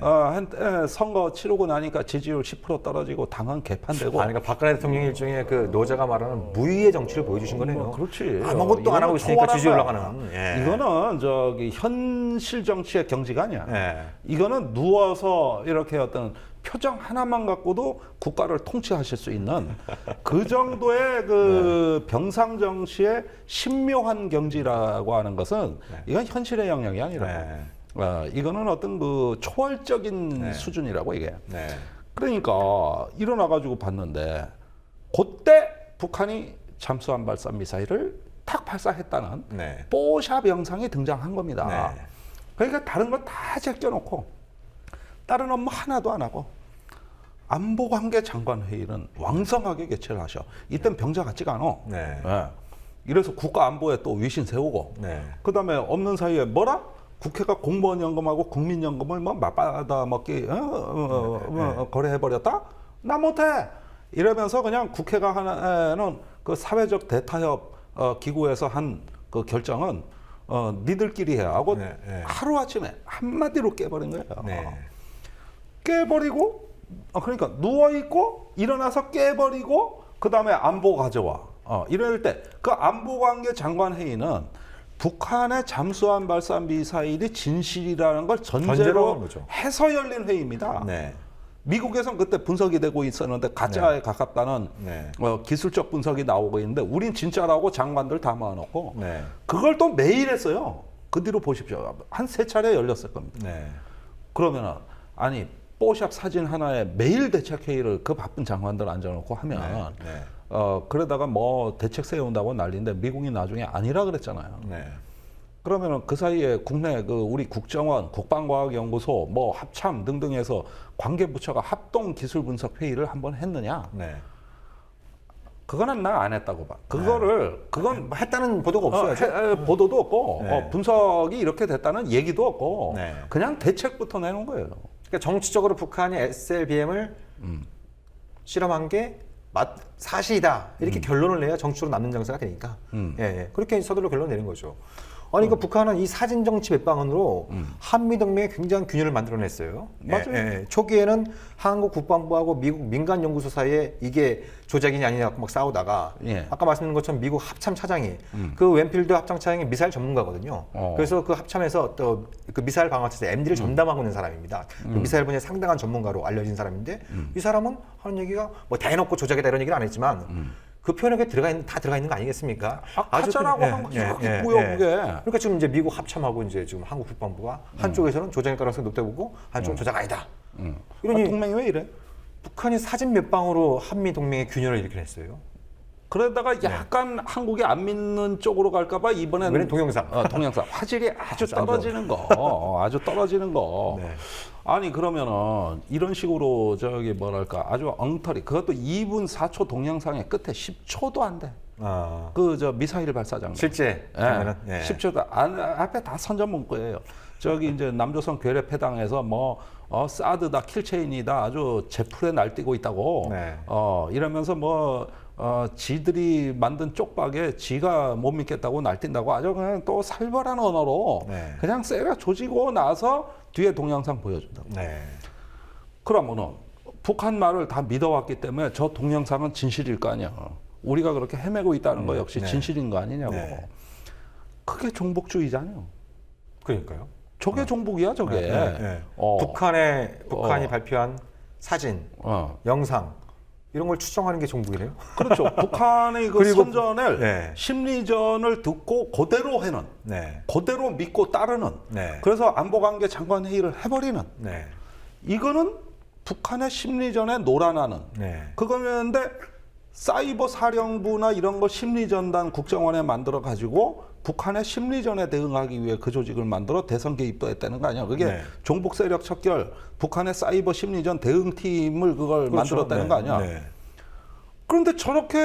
선거 치르고 나니까 지지율 10% 떨어지고 당은 개판되고. 그러니까 박근혜 대통령이 일종의 그 노자가 말하는 무위의 정치를 보여주신 거네요. 그렇지. 아무것도 안 하고 있으니까 초월한 지지율 거야. 올라가는. 예. 이거는 저기 현실 정치의 경지가 아니야. 예. 이거는 누워서 이렇게 어떤 표정 하나만 갖고도 국가를 통치하실 수 있는 그 정도의 그 병상 정치의 신묘한 경지라고 하는 것은 이건 현실의 영역이 아니라 네. 이거는 어떤 그 초월적인 네. 수준이라고 이게. 네. 그러니까 일어나 가지고 봤는데 그때 북한이 잠수함 발사 미사일을 탁 발사했다는 네. 뽀샵 영상이 등장한 겁니다. 네. 그러니까 다른 건 다 제껴놓고 다른 업무 하나도 안 하고 안보관계 장관 회의는 왕성하게 개최를 하셔. 이땐 병자 같지가 않아. 네. 예. 이래서 국가 안보에 또 위신 세우고. 네. 그다음에 없는 사이에 뭐라? 국회가 공무원 연금하고 국민연금을 뭐 맞받아 먹기 거래해버렸다? 나 못해. 이러면서 그냥 국회가 하는 그 사회적 대타협 기구에서 한 그 결정은 니들끼리 해 하고 네, 네. 하루아침에 한마디로 깨버린 거예요. 네. 깨버리고 그러니까 누워있고 일어나서 깨버리고 그 다음에 안보 가져와. 이럴 때 그 안보관계 장관 회의는 북한의 잠수함 발사 미사일이 진실이라는 걸 전제로 전제로 하는 거죠. 해서 열린 회의입니다. 네. 미국에선 그때 분석이 되고 있었는데 가짜에 가깝다는 네. 기술적 분석이 나오고 있는데 우린 진짜라고 장관들 다 모아놓고 네. 그걸 또 매일 했어요. 그 뒤로 보십시오. 한 3차례 열렸을 겁니다. 네. 그러면은 아니 뽀샵 사진 하나에 매일 대책회의를 그 바쁜 장관들 앉아놓고 하면 네. 그러다가 뭐 대책 세운다고 난리인데 미국이 나중에 아니라 그랬잖아요. 네. 그러면은 그 사이에 국내 그 우리 국정원, 국방과학연구소, 뭐 합참 등등에서 관계부처가 합동 기술 분석 회의를 한번 했느냐? 네. 그거는 나 안 했다고 봐. 그건 뭐 했다는 보도가 없어요. 보도도 없고 네. 분석이 이렇게 됐다는 얘기도 없고 네. 그냥 대책부터 내놓은 거예요. 그러니까 정치적으로 북한이 SLBM을 실험한 게 사실이다 이렇게 결론을 내야 정치로 남는 장사가 되니까 예. 그렇게 서둘러 결론 내는 거죠. 아니 그러니까 북한은 이 사진 정치 몇방으로 한미 동맹에 굉장한 균열을 만들어냈어요. 맞아요. 예. 초기에는 한국 국방부하고 미국 민간 연구소 사이에 이게 조작이냐 아니냐 막 싸우다가 예. 아까 말씀드린 것처럼 미국 합참 차장이 그 웬필드 합참 차장이 미사일 전문가거든요. 그래서 그 합참에서 또 그 미사일 방어체에서 MD를 전담하고 있는 사람입니다. 그 미사일 분야에 상당한 전문가로 알려진 사람인데 이 사람은 하는 얘기가 뭐 대놓고 조작이다 이런 얘기는 안 했지만 그 표현에 다 들어가 있는 거 아니겠습니까? 가짜라고 한 거죠. 그게. 그러니까 지금 이제 미국 합참하고 이제 지금 한국 국방부가 한쪽에서는 조작일 가능성이 높다 보고 한쪽은 조작 아니다. 이러니 동맹이 왜 이래? 북한이 사진 몇 방으로 한미 동맹의 균열을 일으켜냈어요. 그러다가 약간 한국이 안 믿는 쪽으로 갈까봐 이번엔 동영상. 동영상 화질이 아주 떨어지는 거, 아주 떨어지는 거. 네. 아니 그러면은 이런 식으로 저기 뭐랄까 아주 엉터리 그것도 2분 4초 동영상의 끝에 10초도 안 돼. 그 저 미사일 발사 장면. 실제 장면은 10초도 앞에 다 선전 문구예요. 저기 이제 남조선 괴뢰 패당에서 뭐 사드다 킬체인이다 아주 제풀에 날뛰고 있다고. 네. 이러면서 뭐 지들이 만든 쪽박에 지가 못 믿겠다고 날뛴다고 아주 그냥 또 살벌한 언어로 네. 그냥 세가 조지고 나서 뒤에 동영상 보여준다. 네. 그러면은 북한 말을 다 믿어왔기 때문에 저 동영상은 진실일 거 아니야. 우리가 그렇게 헤매고 있다는 거 역시 네. 진실인 거 아니냐고. 네. 그게 종북주의잖아요. 그러니까요. 저게 종북이야, 저게. 네. 북한이 발표한 사진, 영상 이런 걸 추정하는 게 종북이래요. 그렇죠. 북한의 그 그리고- 선전을 네. 심리전을 듣고 그대로 해는, 네. 그대로 믿고 따르는. 네. 그래서 안보관계 장관 회의를 해버리는. 네. 이거는 북한의 심리전에 놀아나는. 네. 그거였는데 사이버 사령부나 이런 거 심리전단 국정원에 만들어 가지고 북한의 심리전에 대응하기 위해 그 조직을 만들어 대선 개입도 했다는 거 아니야? 그게 네. 종북 세력 척결 북한의 사이버 심리전 대응팀을 그걸 그렇죠. 만들었다는 네. 거 아니야? 네. 그런데 저렇게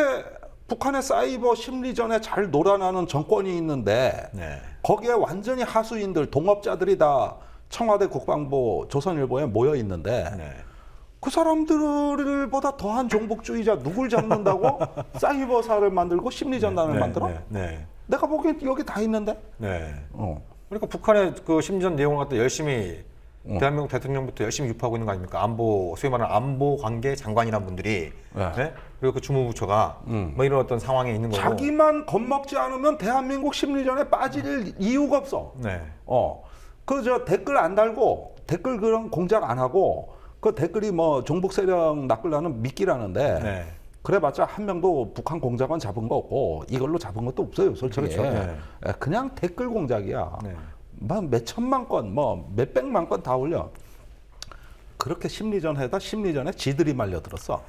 북한의 사이버 심리전에 잘 놀아나는 정권이 있는데 네. 거기에 완전히 하수인들 동업자들이 다 청와대 국방부 조선일보에 모여 있는데 네. 그 사람들보다 더한 종북주의자 누굴 잡는다고 사이버사를 만들고 심리전단을 만들어? 네. 내가 보기엔 여기 다 있는데. 네. 어. 그러니까 북한의 그 심리전 내용을 갖다 열심히 대한민국 대통령부터 열심히 유포하고 있는 거 아닙니까? 안보, 소위 말하는 안보 관계 장관이란 분들이 네. 네? 그리고 그 주무부처가 뭐 이런 어떤 상황에 있는 거고. 자기만 겁먹지 않으면 대한민국 심리전에 빠질 이유가 없어. 네. 그 저 댓글 안 달고 댓글 그런 공작 안 하고 그 댓글이 뭐 종북 세력 낚으려는 미끼라는데 네. 그래봤자 한 명도 북한 공작원 잡은 거 없고 이걸로 잡은 것도 없어요, 솔직히. 그렇죠. 네. 그냥 댓글 공작이야. 네. 몇 천만 건, 뭐 몇 백만 건 다 올려. 그렇게 심리전에다 심리전에 지들이 말려들었어.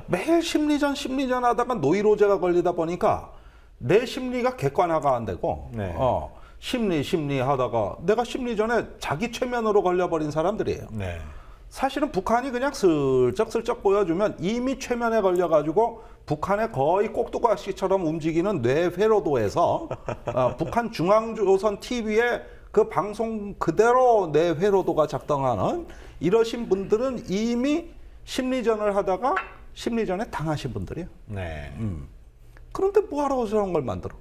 매일 심리전 하다가 노이로제가 걸리다 보니까 내 심리가 객관화가 안 되고 네. 심리 하다가 내가 심리전에 자기 최면으로 걸려버린 사람들이에요. 네. 사실은 북한이 그냥 슬쩍슬쩍 보여주면 이미 최면에 걸려가지고 북한의 거의 꼭두각시처럼 움직이는 뇌회로도에서 북한 중앙조선 TV에 그 방송 그대로 뇌회로도가 작동하는 이러신 분들은 이미 심리전을 하다가 심리전에 당하신 분들이에요. 네. 그런데 뭐하러 저런 걸 만들어?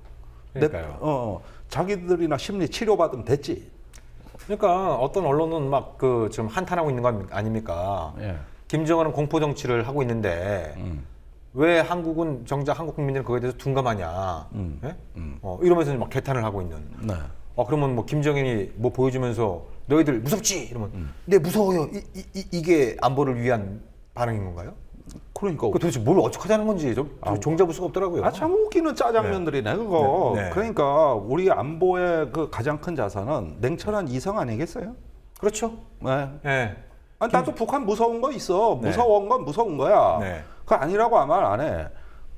그러니까요. 자기들이나 심리 치료받으면 됐지. 그러니까 어떤 언론은 막 그 지금 한탄하고 있는 거 아닙니까? 예. 김정은은 공포 정치를 하고 있는데 왜 한국은 정작 한국 국민들은 그거에 대해서 둔감하냐? 예? 이러면서 막 개탄을 하고 있는. 네. 그러면 뭐 김정은이 뭐 보여주면서 너희들 무섭지? 이러면 네 무서워요. 이게 안보를 위한 반응인 건가요? 그러니까 그 도대체 뭘 어쩌자는 건지 좀 종잡을 수가 없더라고요. 참 웃기는 짜장면들이네 그거. 네. 그러니까 우리 안보의 그 가장 큰 자산은 냉철한 이성 아니겠어요? 그렇죠. 네. 네. 아니, 나도 북한 무서운 거 있어. 네. 무서운 건 무서운 거야. 네. 그거 아니라고 말 안 해.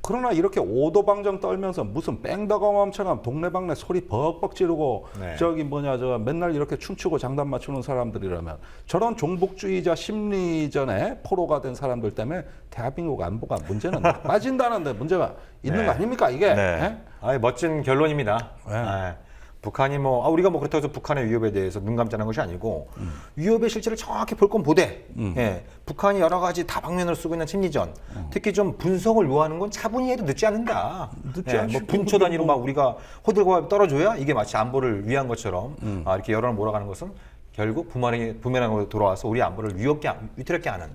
그러나 이렇게 오도방정 떨면서 무슨 뺑덕어멈처럼 동네방네 소리 벅벅 지르고 네. 저기 뭐냐 저 맨날 이렇게 춤추고 장단 맞추는 사람들이라면 저런 종북주의자 심리전에 포로가 된 사람들 때문에 대한민국 안보가 문제는 빠진다는데 문제가 있는 네. 거 아닙니까 이게? 네. 멋진 결론입니다. 네. 네. 북한이 우리가 그렇다고 해서 북한의 위협에 대해서 눈 감자는 것이 아니고 위협의 실체를 정확히 볼 건 보되 예, 북한이 여러 가지 다방면으로 쓰고 있는 심리전 특히 좀 분석을 요하는 건 차분히 해도 늦지 않는다. 늦지 않지. 뭐 분초 단위로 막 우리가 호들갑 떨어줘야 이게 마치 안보를 위한 것처럼 이렇게 여론을 몰아가는 것은 결국 부메랑으로 돌아와서 우리 안보를 위태롭게 하는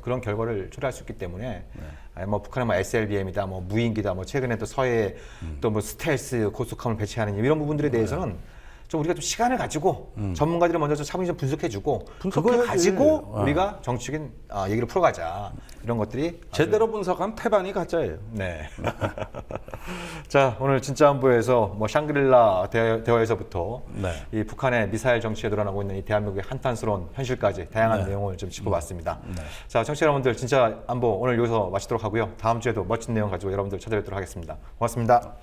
그런 결과를 초래할 수 있기 때문에 뭐 북한의 SLBM이다, 뭐 무인기다, 뭐 최근에 또 서해에 또 뭐 스텔스 고속함을 배치하는 이런 부분들에 대해서는 좀 우리가 좀 시간을 가지고 전문가들이 먼저 좀 차분히 좀 분석해주고 그걸 가지고 우리가 정치적인 얘기를 풀어가자 이런 것들이 제대로 분석하면 태반이 가짜예요. 네. 자, 오늘 진짜 안보에서 뭐 샹그릴라 대화에서부터 네. 이 북한의 미사일 정치에 드러나고 있는 이 대한민국의 한탄스러운 현실까지 다양한 내용을 좀 짚어봤습니다. 자, 청취자 여러분들 진짜 안보 오늘 여기서 마치도록 하고요. 다음 주에도 멋진 내용 가지고 여러분들 찾아뵙도록 하겠습니다. 고맙습니다.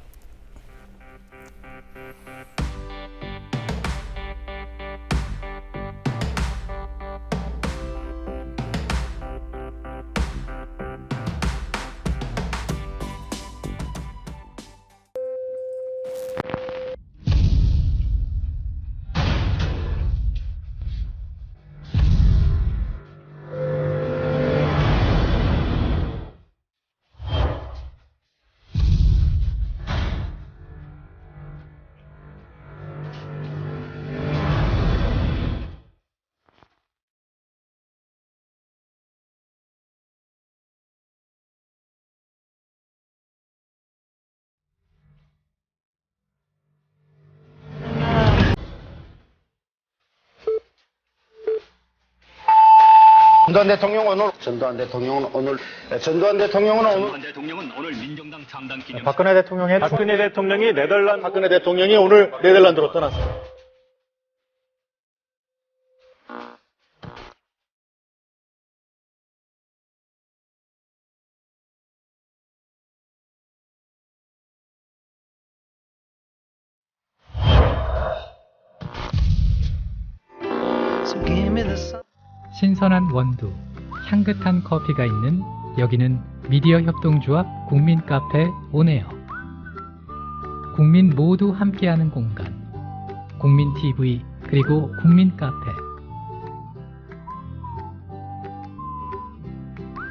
전두환 대통령은 오늘 민정당 창당 기념 박근혜 대통령이 오늘 네덜란드로 떠났습니다. 신선한 원두, 향긋한 커피가 있는 여기는 미디어 협동조합 국민카페 온에어. 국민 모두 함께하는 공간, 국민TV 그리고 국민카페.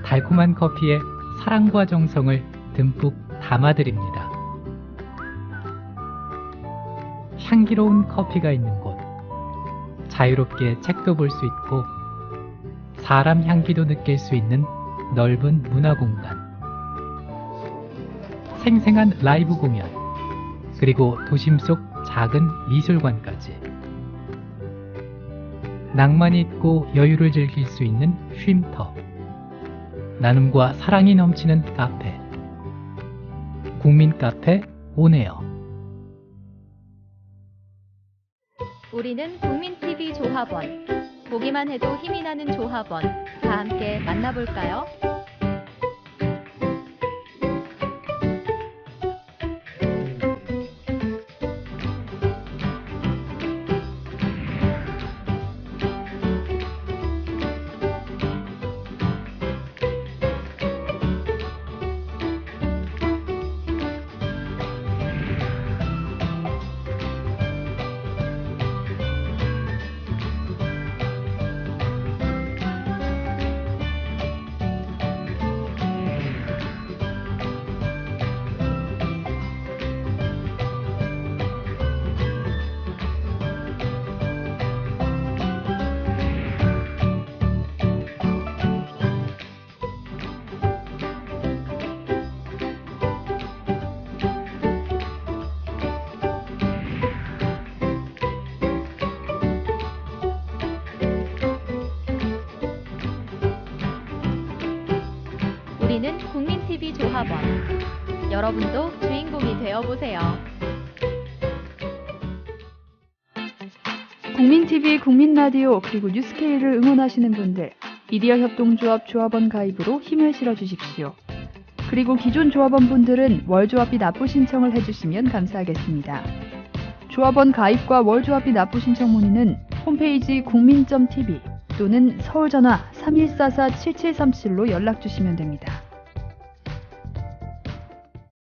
달콤한 커피에 사랑과 정성을 듬뿍 담아드립니다. 향기로운 커피가 있는 곳, 자유롭게 책도 볼 수 있고 사람 향기도 느낄 수 있는 넓은 문화공간, 생생한 라이브 공연, 그리고 도심 속 작은 미술관까지 낭만이 있고 여유를 즐길 수 있는 쉼터, 나눔과 사랑이 넘치는 카페, 국민카페 온에어. 우리는 국민TV 조합원. 보기만 해도 힘이 나는 조합원. 다 함께 만나볼까요? 국민TV 조합원. 여러분도 주인공이 되어보세요. 국민TV, 국민라디오 그리고 뉴스케이를 응원하시는 분들, 미디어 협동조합 조합원 가입으로 힘을 실어주십시오. 그리고 기존 조합원 분들은 월조합비 납부 신청을 해주시면 감사하겠습니다. 조합원 가입과 월조합비 납부 신청 문의는 홈페이지 국민.tv 또는 서울전화 3144-7737로 연락 주시면 됩니다.